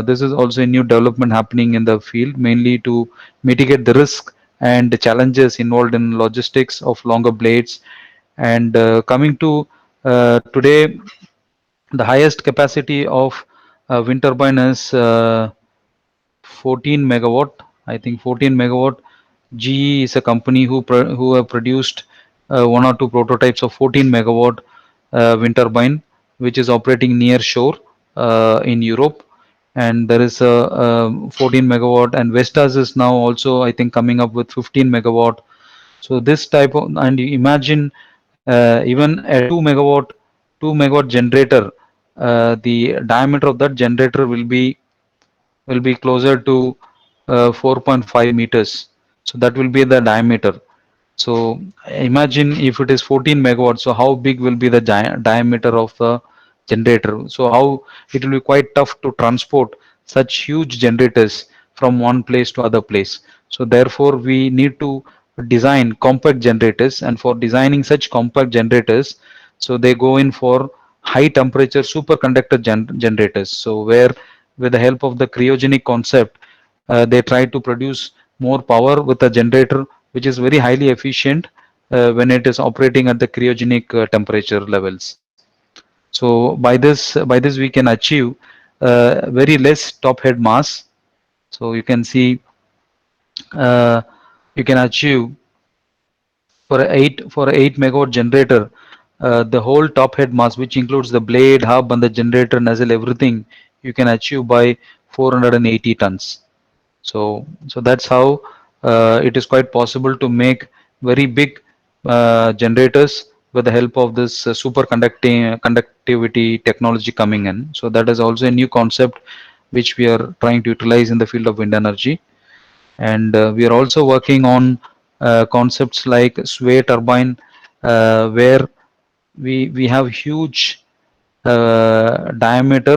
This is also a new development happening in the field, mainly to mitigate the risk and the challenges involved in logistics of longer blades. And coming to today, the highest capacity of wind turbine is 14 megawatt. I think 14 megawatt. GE is a company who have produced one or two prototypes of 14 megawatt wind turbine, which is operating near shore in Europe. And there is a 14 megawatt, and Vestas is now also, I think, coming up with 15 megawatt. So this type of, and you imagine even a 2 megawatt generator, the diameter of that generator will be closer to 4.5 meters. So that will be the diameter. So imagine if it is 14 megawatts, so how big will be the diameter of the generator? So how it will be quite tough to transport such huge generators from one place to other place. So therefore, we need to design compact generators, and for designing such compact generators, so they go in for high temperature superconductor generators. So where with the help of the cryogenic concept, they try to produce more power with a generator which is very highly efficient when it is operating at the cryogenic temperature levels. So by this we can achieve very less top head mass. So you can see uh, you can achieve for a 8 megawatt generator, the whole top head mass, which includes the blade, hub, and the generator nozzle, everything, you can achieve by 480 tons. So that's how it is quite possible to make very big generators with the help of this superconducting conductivity technology coming in. So that is also a new concept which we are trying to utilize in the field of wind energy. And we are also working on concepts like sway turbine, where we have huge diameter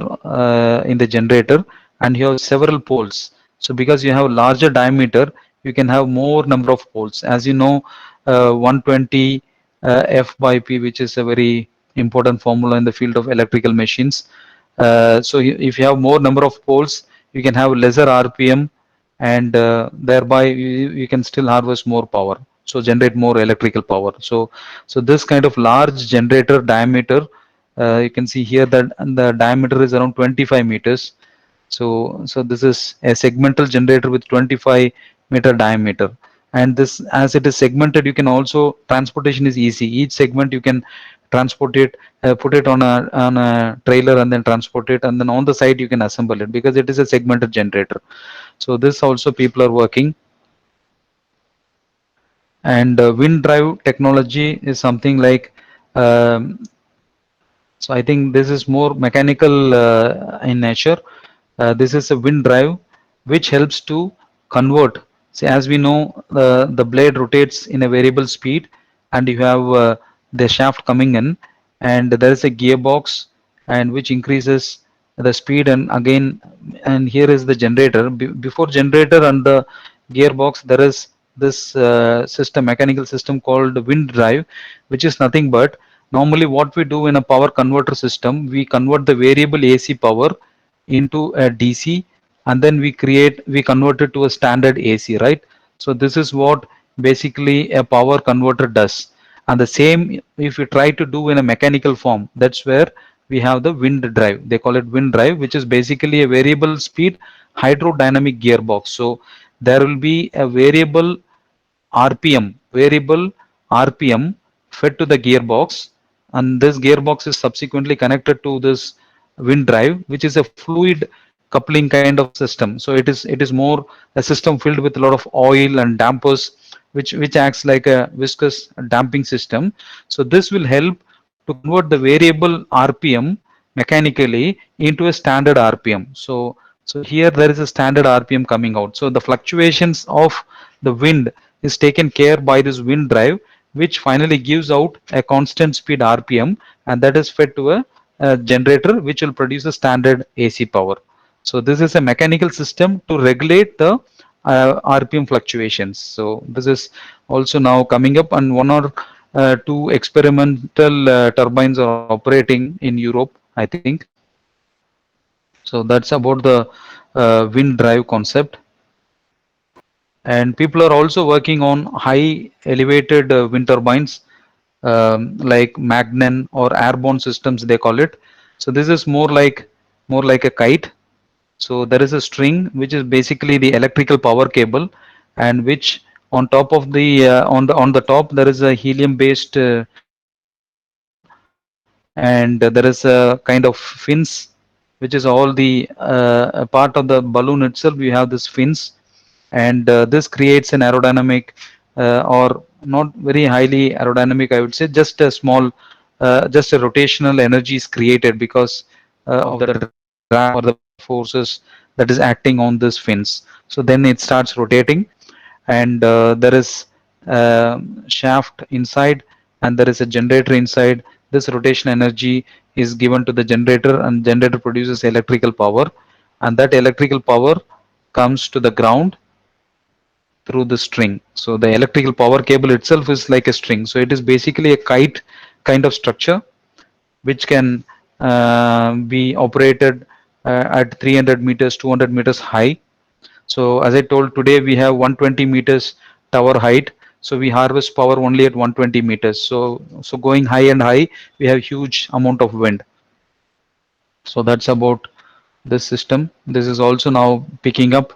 in the generator, and you have several poles. So because you have larger diameter, you can have more number of poles. As you know, 120 F by P, which is a very important formula in the field of electrical machines. So if you have more number of poles, you can have lesser RPM, and thereby you can still harvest more power, so generate more electrical power. So this kind of large generator diameter, you can see here that the diameter is around 25 meters. So this is a segmental generator with 25-meter diameter, and this, as it is segmented, you can also, transportation is easy. Each segment you can transport it, put it on a trailer and then transport it, and then on the site you can assemble it because it is a segmented generator. So this also people are working. And wind drive technology is something like, um, so I think this is more mechanical in nature. This is a wind drive which helps to convert. See, as we know, the blade rotates in a variable speed, and you have the shaft coming in, and there is a gearbox, and which increases the speed. And again, and here is the generator. Before generator and the gearbox, there is this system, mechanical system called wind drive, which is nothing but Normally, what we do in a power converter system, we convert the variable AC power into a DC, and then we convert it to a standard AC, right? So this is what basically a power converter does. And the same if you try to do in a mechanical form, that's where we have the wind drive. They call it wind drive, which is basically a variable speed hydrodynamic gearbox. So there will be a variable RPM fed to the gearbox, and this gearbox is subsequently connected to this wind drive, which is a fluid coupling kind of system. So it is more a system filled with a lot of oil and dampers, which acts like a viscous damping system. So this will help to convert the variable RPM mechanically into a standard RPM. So here there is a standard RPM coming out. So the fluctuations of the wind is taken care by this wind drive, which finally gives out a constant speed RPM, and that is fed to a generator, which will produce a standard AC power. So this is a mechanical system to regulate the RPM fluctuations. So this is also now coming up, and one or two experimental turbines are operating in Europe, I think. So that's about the wind drive concept. And people are also working on high elevated wind turbines, like magnen or airborne systems they call it. So this is more like a kite. So there is a string which is basically the electrical power cable, and which on top of the on the top there is a helium based balloon, and there is a kind of fins, which is all the a part of the balloon itself. You have this fins, and this creates an aerodynamic, or not very highly aerodynamic, I would say, just a small, just a rotational energy is created because of the drag or the forces that is acting on this fins. So then it starts rotating, and there is a shaft inside, and there is a generator inside. This rotation energy is given to the generator, and generator produces electrical power, and that electrical power comes to the ground through the string. So the electrical power cable itself is like a string. So it is basically a kite kind of structure, which can be operated at 300 meters, 200 meters high. So as I told, today we have 120 meters tower height. So we harvest power only at 120 meters. So going high and high, we have huge amount of wind. So that's about this system. This is also now picking up.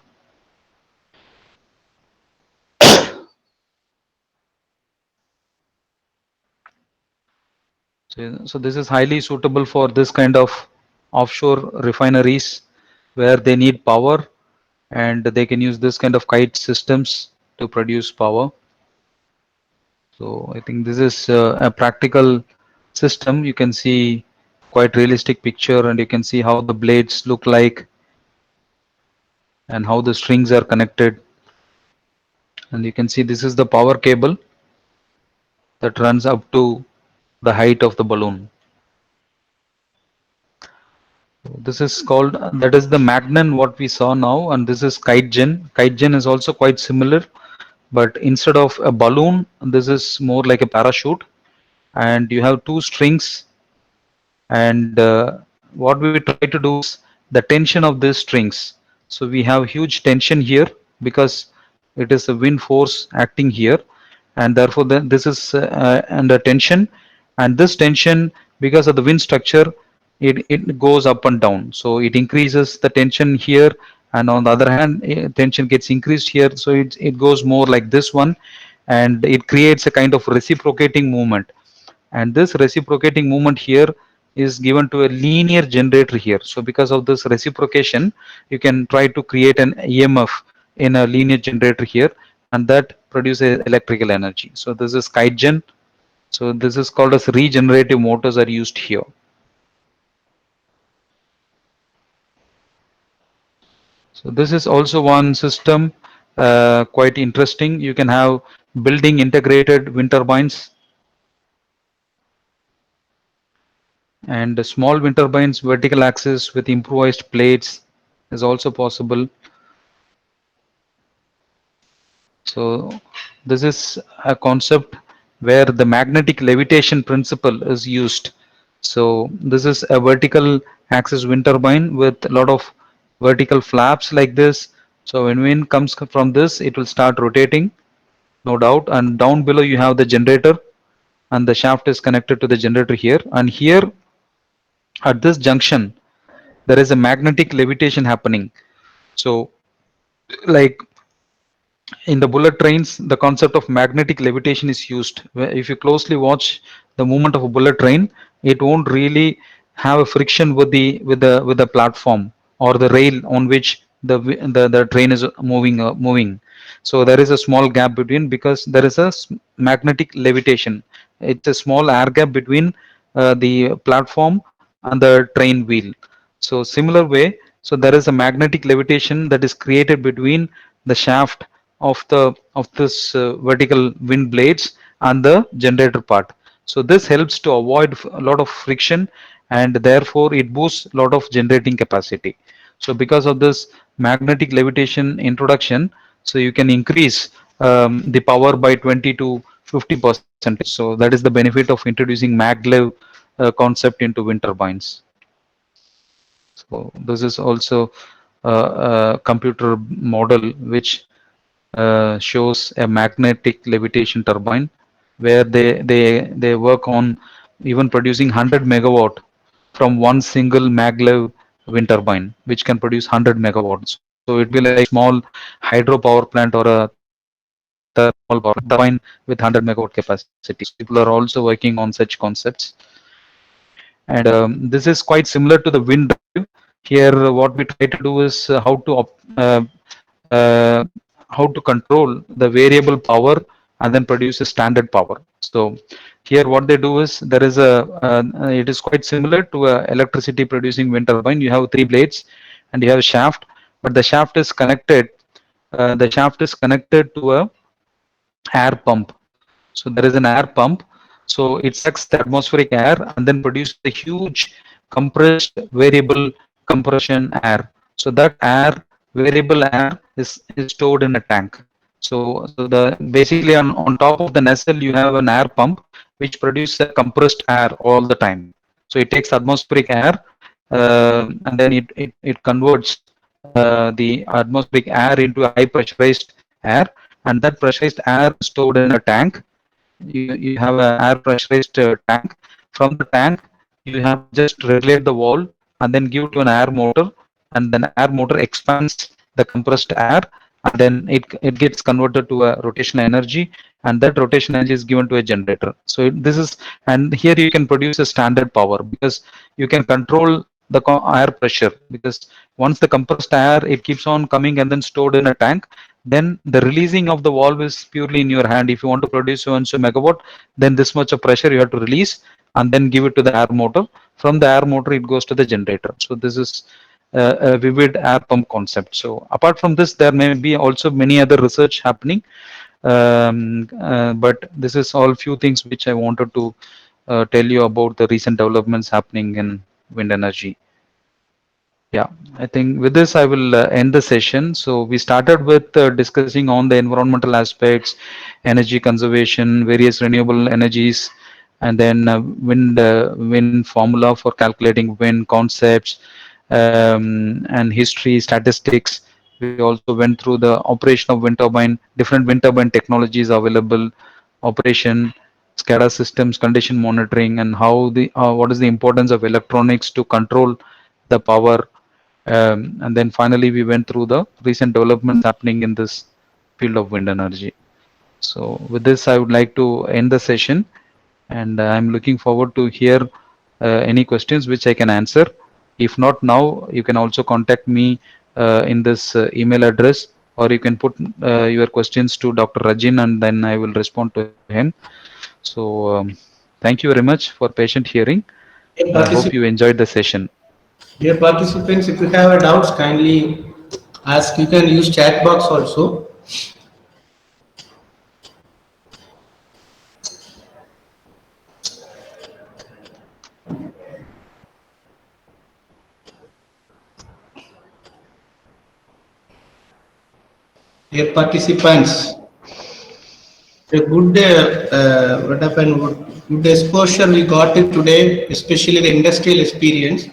So this is highly suitable for this kind of offshore refineries where they need power, and they can use this kind of kite systems to produce power. So I think this is a practical system. You can see quite realistic picture, and you can see how the blades look like and how the strings are connected. And you can see this is the power cable that runs up to the height of the balloon. This is called, that is the Magnon what we saw now, and this is KiteGen. KiteGen is also quite similar, but instead of a balloon, this is more like a parachute, and you have two strings, and what we try to do is the tension of these strings. So we have huge tension here because it is a wind force acting here, and therefore this is under tension, and this tension, because of the wind structure, it goes up and down. So it increases the tension here, and on the other hand, tension gets increased here. So it goes more like this one, and it creates a kind of reciprocating movement, and this reciprocating movement here is given to a linear generator here. So because of this reciprocation, you can try to create an EMF in a linear generator here, and that produces electrical energy. So this is KiteGen. So this is called as regenerative motors are used here. So this is also one system, quite interesting. You can have building integrated wind turbines, and small wind turbines vertical axis with improvised plates is also possible. So this is a concept where the magnetic levitation principle is used. So this is a vertical axis wind turbine with a lot of vertical flaps like this. So when wind comes from this, it will start rotating, no doubt. And down below you have the generator, and the shaft is connected to the generator here. And here at this junction, there is a magnetic levitation happening. So like in the bullet trains, the concept of magnetic levitation is used. If you closely watch the movement of a bullet train, it won't really have a friction with the platform or the rail on which the train is moving. So there is a small gap between, because there is a magnetic levitation. It's a small air gap between the platform and the train wheel. So similar way, so there is a magnetic levitation that is created between the shaft of this vertical wind blades and the generator part. So this helps to avoid a lot of friction, and therefore it boosts a lot of generating capacity. So because of this magnetic levitation introduction, so you can increase the power by 20 to 50%. So that is the benefit of introducing maglev concept into wind turbines. So this is also a computer model which shows a magnetic levitation turbine, where they work on even producing 100 megawatt from one single maglev wind turbine, which can produce 100 megawatts. So it will be like a small hydropower plant or a thermal power plant turbine with 100 megawatt capacity. So people are also working on such concepts. And this is quite similar to the wind drive. Here what we try to do is uh, how to control the variable power and then produce a standard power. So here what they do is, there is a it is quite similar to a electricity producing wind turbine. You have three blades and you have a shaft, but the shaft is connected to a air pump. So there is an air pump. So it sucks the atmospheric air and then produces a huge compressed variable compression air. So that variable air is stored in a tank. So the basically on top of the nacelle you have an air pump which produces a compressed air all the time. So it takes atmospheric air and then it converts the atmospheric air into a high pressurized air, and that pressurized air is stored in a tank. You have a air pressurized tank. From the tank you have to just regulate the wall and then give to an air motor, and then air motor expands the compressed air, and then it gets converted to a rotational energy, and that rotational energy is given to a generator. So this is, and here you can produce a standard power because you can control the air pressure, because once the compressed air it keeps on coming and then stored in a tank, then the releasing of the valve is purely in your hand. If you want to produce so and so megawatt, then this much of pressure you have to release and then give it to the air motor. From the air motor it goes to the generator. So this is a vivid air pump concept. So apart from this, there may be also many other research happening, but this is all few things which I wanted to tell you about the recent developments happening in wind energy. Yeah, I think with this I will end the session. So we started with discussing on the environmental aspects, energy conservation, various renewable energies, and then wind formula for calculating wind concepts, and history, statistics. We also went through the operation of wind turbine, different wind turbine technologies available, operation, SCADA systems, condition monitoring, and how the what is the importance of electronics to control the power, and then finally, we went through the recent developments happening in this field of wind energy. So, with this, I would like to end the session, and I'm looking forward to hear any questions which I can answer. If not now, you can also contact me in this email address, or you can put your questions to Dr. Rajin, and then I will respond to him. So, thank you very much for patient hearing. Dear Hope you particip- enjoyed the session. Dear participants, if you have a doubts, kindly ask. You can use chat box also. Dear participants, A good, what happened, good exposure we got it today, especially the industrial experience.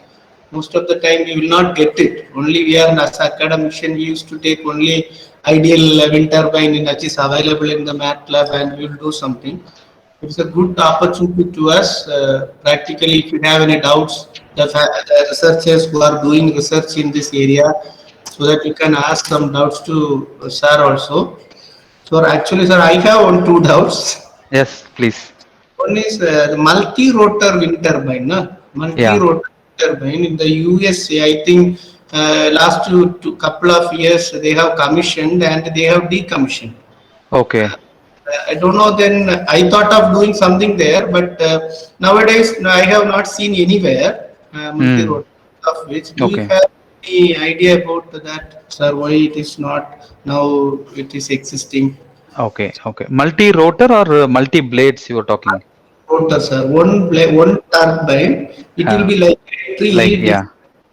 Most of the time we will not get it. Only we are as academician, we used to take only ideal wind turbine in which is available in the MATLAB and we will do something. It's a good opportunity to us. Practically, if you have any doubts, the researchers who are doing research in this area, so that you can ask some doubts to sir also. So actually, sir, I have one two doubts. Yes, please. One is the multi-rotor wind turbine. Na? Yeah. Multi-rotor turbine in the USA, I think last couple of years they have commissioned and they have decommissioned. Okay. I don't know. Then I thought of doing something there, but nowadays I have not seen anywhere Hmm. multi-rotor of which. Do you Okay. have any idea about that, sir? Why it is not now? It is existing. Okay. Okay. Multi-rotor or multi-blades you are talking? Rotor, sir. One turbine. It will Uh, be like like, three yeah. different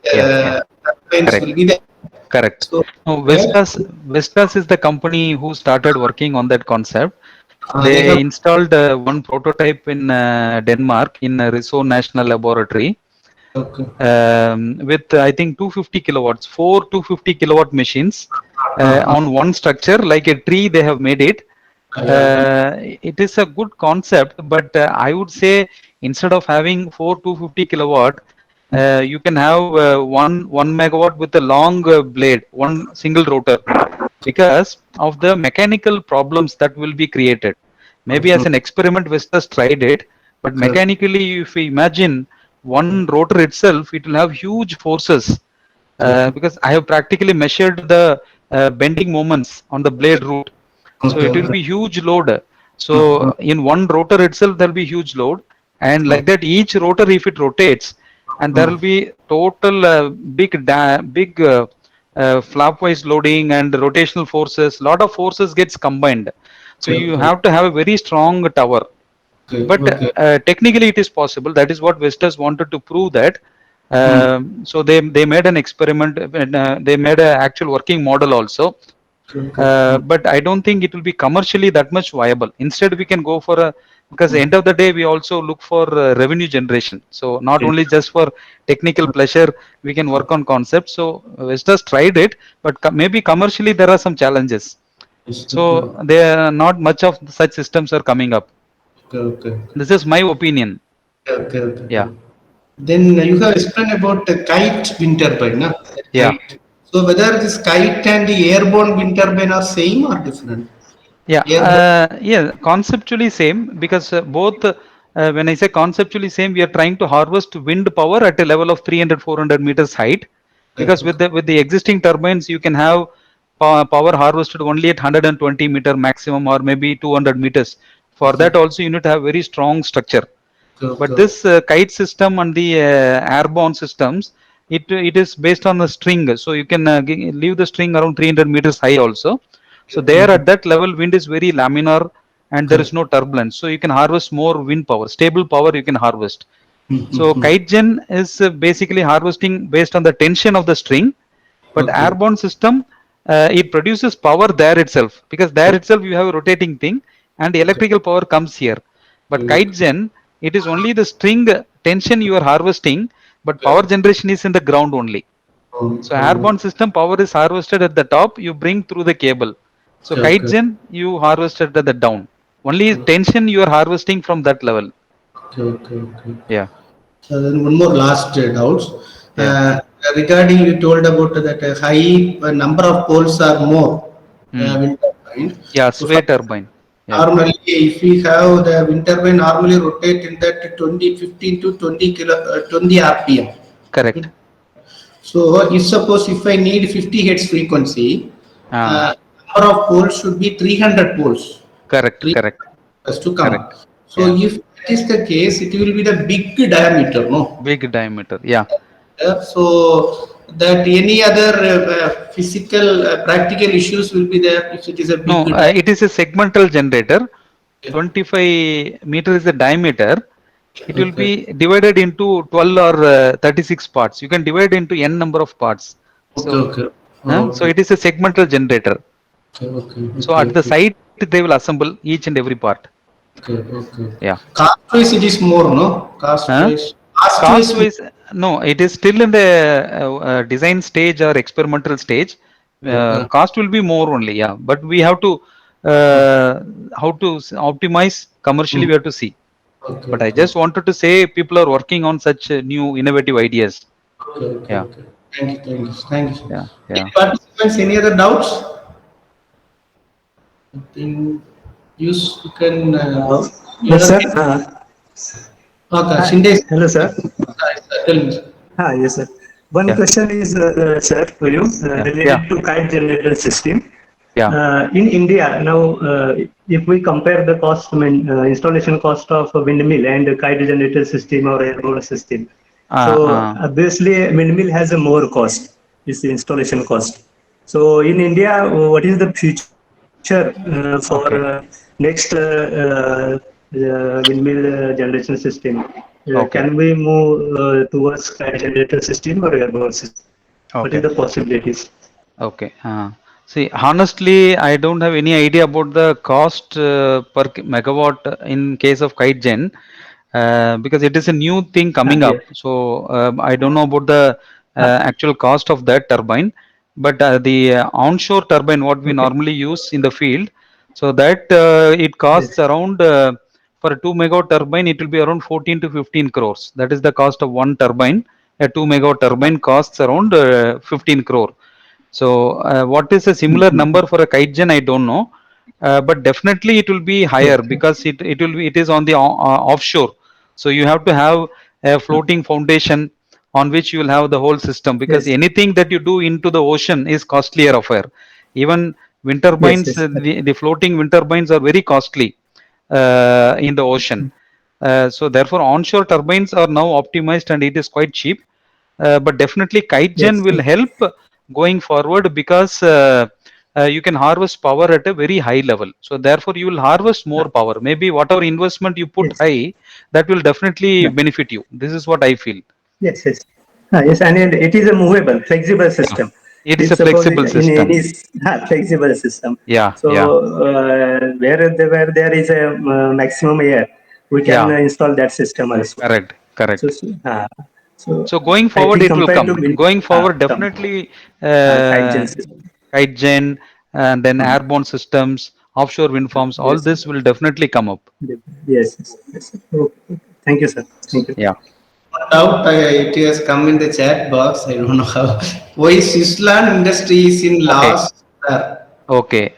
Yeah. Yeah. turbines will Correct. be there. Correct. So No, there, Vestas is the company who started working on that concept. they They have. installed one prototype in Denmark in Risø National Laboratory Okay. with I think 250 kilowatts, four 250 kilowatt machines Uh-huh. on one structure like a tree. They have made it. Yeah. It is a good concept, but I would say instead of having four 250 kilowatt, you can have one megawatt with a long blade, one single rotor, because of the mechanical problems that will be created. Maybe as Okay. an experiment, Vestas tried it, but Okay. mechanically, if we imagine one rotor itself, it will have huge forces Okay. because I have practically measured the bending moments on the blade root. So Okay. it will Okay. be huge load. So Uh-huh. in one rotor itself, there will be huge load, and Okay. like that, each rotor, if it rotates, and there will be total big flapwise loading and rotational forces. Lot of forces gets combined. So Okay. you Okay. have to have a very strong tower. Okay. But Okay. technically, it is possible. That is what Vestas wanted to prove that. Hmm. So they made an experiment. And, they made an actual working model also. Okay. Okay. Hmm. But I don't think it will be commercially that much viable. Instead, we can go for a, because at the end of the day, we also look for revenue generation. So not Okay. only just for technical pleasure, we can work on concepts. So Vestas tried it, but maybe commercially there are some challenges. Yes. Okay. So there are not much of such systems are coming up. Okay. Okay. This is my opinion. Okay. Okay. Yeah. Okay. Then you have explained about the kite wind turbine, na? The Yeah. kite. So whether this kite and the airborne wind turbine are same or different? Yeah, Airborne. yeah, conceptually same because both, when I say conceptually same, we are trying to harvest wind power at a level of 300, 400 meters height. Okay. Because with the existing turbines, you can have power harvested only at 120-meter maximum or maybe 200 meters. For Okay. that also, you need to have very strong structure. But Okay. this kite system and the airborne systems, it is based on a string, so you can leave the string around 300 meters high also. So there Okay. at that level, wind is very laminar and there Okay. is no turbulence, so you can harvest more wind power, stable power you can harvest. So Mm-hmm. kite gen is basically harvesting based on the tension of the string, but Okay. airborne system, it produces power there itself, because there itself you have a rotating thing and the Okay. electrical power comes here. But Okay. kite gen, it is only the string tension you are harvesting, but Okay. power generation is in the ground only. Oh, So oh, airborne system power is harvested at the top, you bring through the cable. So okay. kite Okay. gen, you harvested at the down, only tension you are harvesting from that level. Okay. Okay. Okay. Yeah. Then one more last doubts. Yeah. Regarding you told about that high number of poles are more Hmm. wind turbine. Yeah, So sway turbine. Yeah. normally, if we have the wind turbine normally rotate in that 20, 15 to 20 20 RPM. Correct. So if suppose if I need 50 hertz frequency, Ah, uh, number of poles should be 300 poles. correct. 300 Correct. has to come. Correct. So Yeah. if that is the case, it will be the big diameter, no? Big diameter. Yeah. So that any other physical practical issues will be there if it is a No, big diameter. it is a segmental generator. 25 meter is the diameter. It will Okay. be divided into 12 or 36 parts. You can divide into n number of parts. Okay. So, Okay. so Okay. it is a segmental generator. Okay. Okay. So Okay. at the Okay. site they will assemble each and every part. Okay, okay. Yeah. Cost wise, it is more, no? Cost Huh? wise, cost Cost wise, wise, no, it is still in the design stage or experimental stage. Cost will be more only, yeah. But we have to how to optimize commercially. mm, We have to see. okay, But I okay, just wanted to say people are working on such new innovative ideas. okay, okay, Yeah, okay. Thank you, thank you, thank you, sir. yeah, Any yeah. participants, any other doubts? I think you can, you Yes, are, sir. okay, Hi. Shinde, Hello, sir. tell me, sir. Yes, sir. One Yeah, question is, sir, to you yeah, yeah, related to kite generator system. yeah. In India, now, if we compare the cost, installation cost of a windmill and a kite generator system or airborne system, Uh, so uh, obviously windmill has a more cost, is the installation cost. So in India, what is the future for okay, next windmill generation system? okay, Can we move towards kite generator system or airborne system? What is okay. the possibilities? Okay. See, honestly, I don't have any idea about the cost per megawatt in case of kite gen because it is a new thing coming Yes, up. So I don't know about the actual cost of that turbine. But the onshore turbine, what we okay. normally use in the field, so that it Yes, costs around for a 2 megawatt turbine, it will be around 14 to 15 crores. That is the cost of one turbine. A 2 megawatt turbine costs around 15 crore. So, what is a similar number for a kite gen? I don't know, but definitely it will be higher okay. because it is on the offshore. So you have to have a floating foundation on which you will have the whole system because Yes, anything that you do into the ocean is costlier affair. Even wind yes, turbines, yes. the floating wind turbines are very costly in the ocean. So therefore, onshore turbines are now optimized and it is quite cheap. But definitely, KiteGen Yes, will help going forward because you can harvest power at a very high level. So therefore, you will harvest more power. Maybe whatever investment you put yes, high, that will definitely yeah. benefit you. This is what I feel. Yes, yes. Yes, and it is a movable, flexible Yeah. system. It is If a suppose flexible in system. any flexible system, Yeah, so yeah, where there is a maximum air, we can yeah. install that system also. Correct, So, correct. so So going I forward, think it will compared to come. wind, Going forward, some definitely kite gen system. KiteGen and then Hmm. airborne systems, offshore wind farms, all Yes, this will definitely come up. yes, yes, yes. Okay. Thank you, sir. Thank you. Yeah. Doubt, it has come in the chat box. I don't know how. Why Switzerland industry is in Okay. loss? Okay.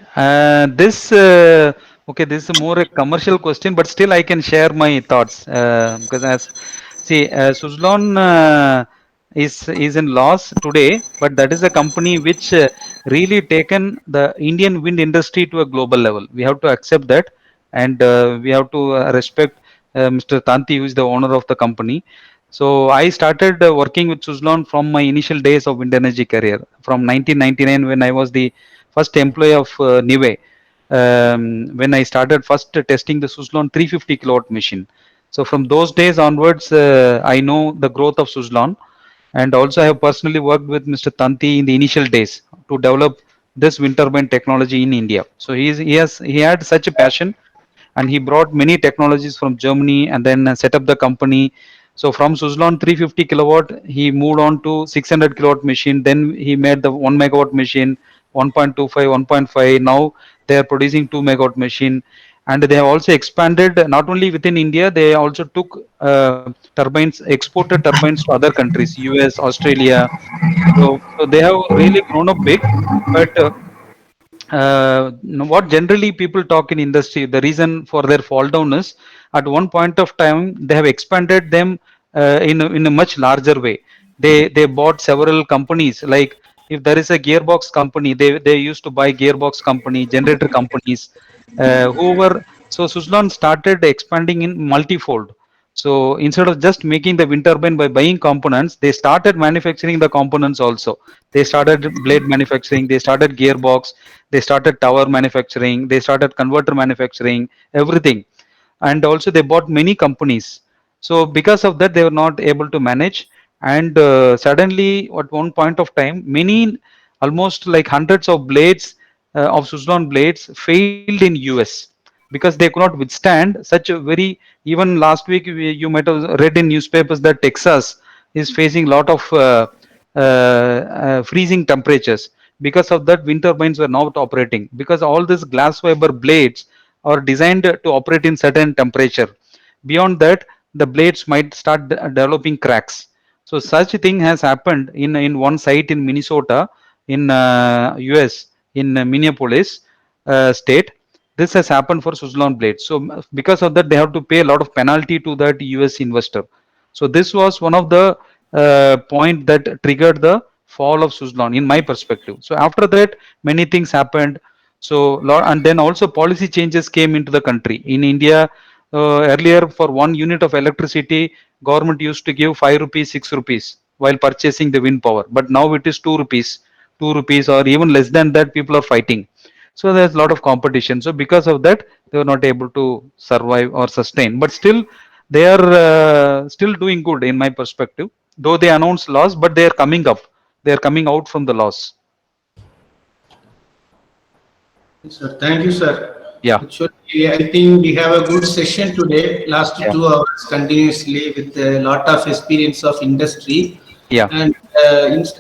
This okay. This is more a commercial question, but still I can share my thoughts because as see, Suzlon is in loss today, but that is a company which really taken the Indian wind industry to a global level. We have to accept that, and we have to respect Mr. Tanti, who is the owner of the company. So I started working with Suzlon from my initial days of wind energy career from 1999 when I was the first employee of Nive. When I started first testing the Suzlon 350 kilowatt machine. So from those days onwards, I know the growth of Suzlon, and also I have personally worked with Mr. Tanti in the initial days to develop this wind turbine technology in India. So he had such a passion, and he brought many technologies from Germany and then set up the company. So from Suzlon 350 kilowatt, he moved on to 600 kilowatt machine. Then he made the 1 megawatt machine, 1.25, 1.5. Now they are producing 2 megawatt machine, and they have also expanded not only within India. They also took turbines, exported turbines to other countries, US, Australia. So they have really grown up big, but what generally people talk in industry, the reason for their fall down is at one point of time they have expanded them in a much larger way. They bought several companies. Like if there is a gearbox company, they used to buy gearbox company, generator companies, whoever. So Suzlon started expanding in multifold. So instead of just making the wind turbine by buying components, they started manufacturing the components also. They started blade manufacturing, they started gearbox, they started tower manufacturing, they started converter manufacturing, everything. And also they bought many companies. So because of that, they were not able to manage. And suddenly, at one point of time, many almost like hundreds of blades of Suzlon blades failed in US because they could not withstand such a very, even last week you might have read in newspapers that Texas is facing a lot of freezing temperatures. Because of that, wind turbines were not operating because all these glass fiber blades are designed to operate in certain temperature. Beyond that, the blades might start developing cracks. So such a thing has happened in one site in Minnesota, in US, in Minneapolis state. This has happened for Suzlon blades. So because of that, they have to pay a lot of penalty to that US investor. So this was one of the point that triggered the fall of Suzlon, in my perspective. So after that, many things happened. So and then also policy changes came into the country. In India, earlier for 1 unit of electricity, government used to give 5 rupees, 6 rupees while purchasing the wind power. But now it is 2 rupees, 2 rupees, or even less than that. People are fighting. So there's a lot of competition. So because of that, they were not able to survive or sustain. But still, they are still doing good in my perspective. Though they announce loss, but they are coming up. They are coming out from the loss. Sir, thank you, sir. Yeah. Actually, I think we have a good session today, last Yeah. 2 hours continuously with a lot of experience of industry. Yeah. And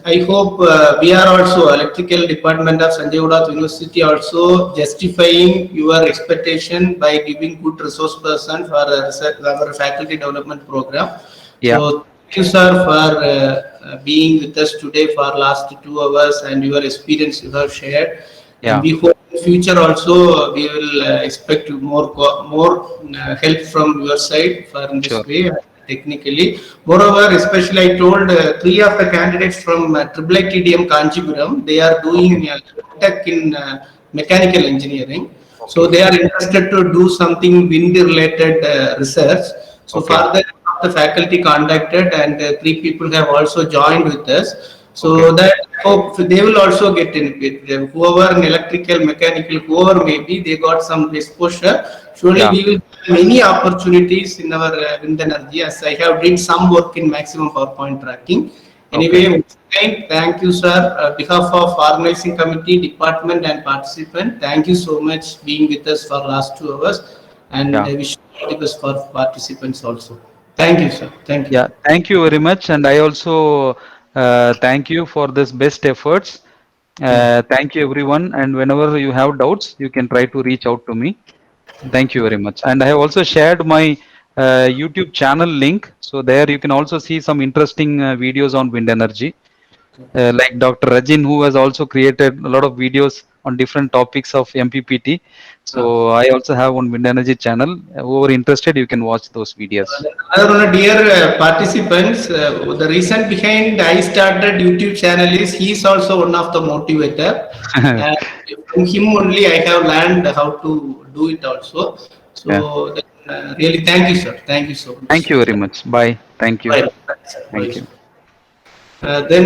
I hope we are also, electrical department of Sanjay Udath University, also justifying your expectation by giving good resource person for our faculty development program. Yeah. So thank you, sir, for being with us today for last 2 hours and your experience you have shared. Yeah. And we hope in future also we will expect more help from your side for in this Sure. way technically. Moreover, especially I told 3 of the candidates from IIIT Kanchipuram, they are doing tech in mechanical engineering. So they are interested to do something wind related research. So Okay. further the faculty contacted and 3 people have also joined with us. So Okay. that hope they will also get in with them. Whoever in electrical, mechanical, whoever may be, they got some exposure. Surely Yeah. we will have many opportunities in our wind energy. As I have did some work in maximum power point tracking. Anyway, Okay. once again, thank you, sir. On behalf of organizing committee, department, and participant, thank you so much being with us for last 2 hours. And Yeah. I wish you all the best for participants also. Thank you, sir. Thank you. Yeah. Thank you very much. And I also thank you for this best efforts. Yeah. Thank you, everyone. And whenever you have doubts, you can try to reach out to me. Thank you very much. And I have also shared my YouTube channel link. So there you can also see some interesting videos on wind energy. Like Dr. Rajin, who has also created a lot of videos on different topics of MPPT. So I also have one wind energy channel. Who are interested, you can watch those videos. Another one, dear participants, the reason behind I started YouTube channel is he is also one of the motivator. And from him only I have learned how to do it also. Yeah. So really thank you, sir. Thank you so much. Thank you very much. Bye. Thank you. Bye. Bye, Thank sir. you. Then,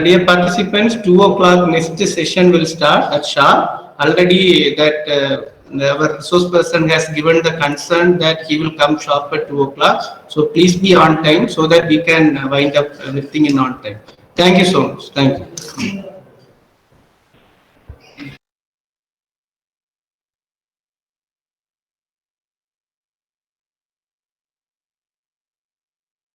dear participants, 2 o'clock next session will start at sharp. Already that our resource person has given the concern that he will come sharp at 2 o'clock. So please be on time so that we can wind up everything in on time. Thank you so much. Thank you.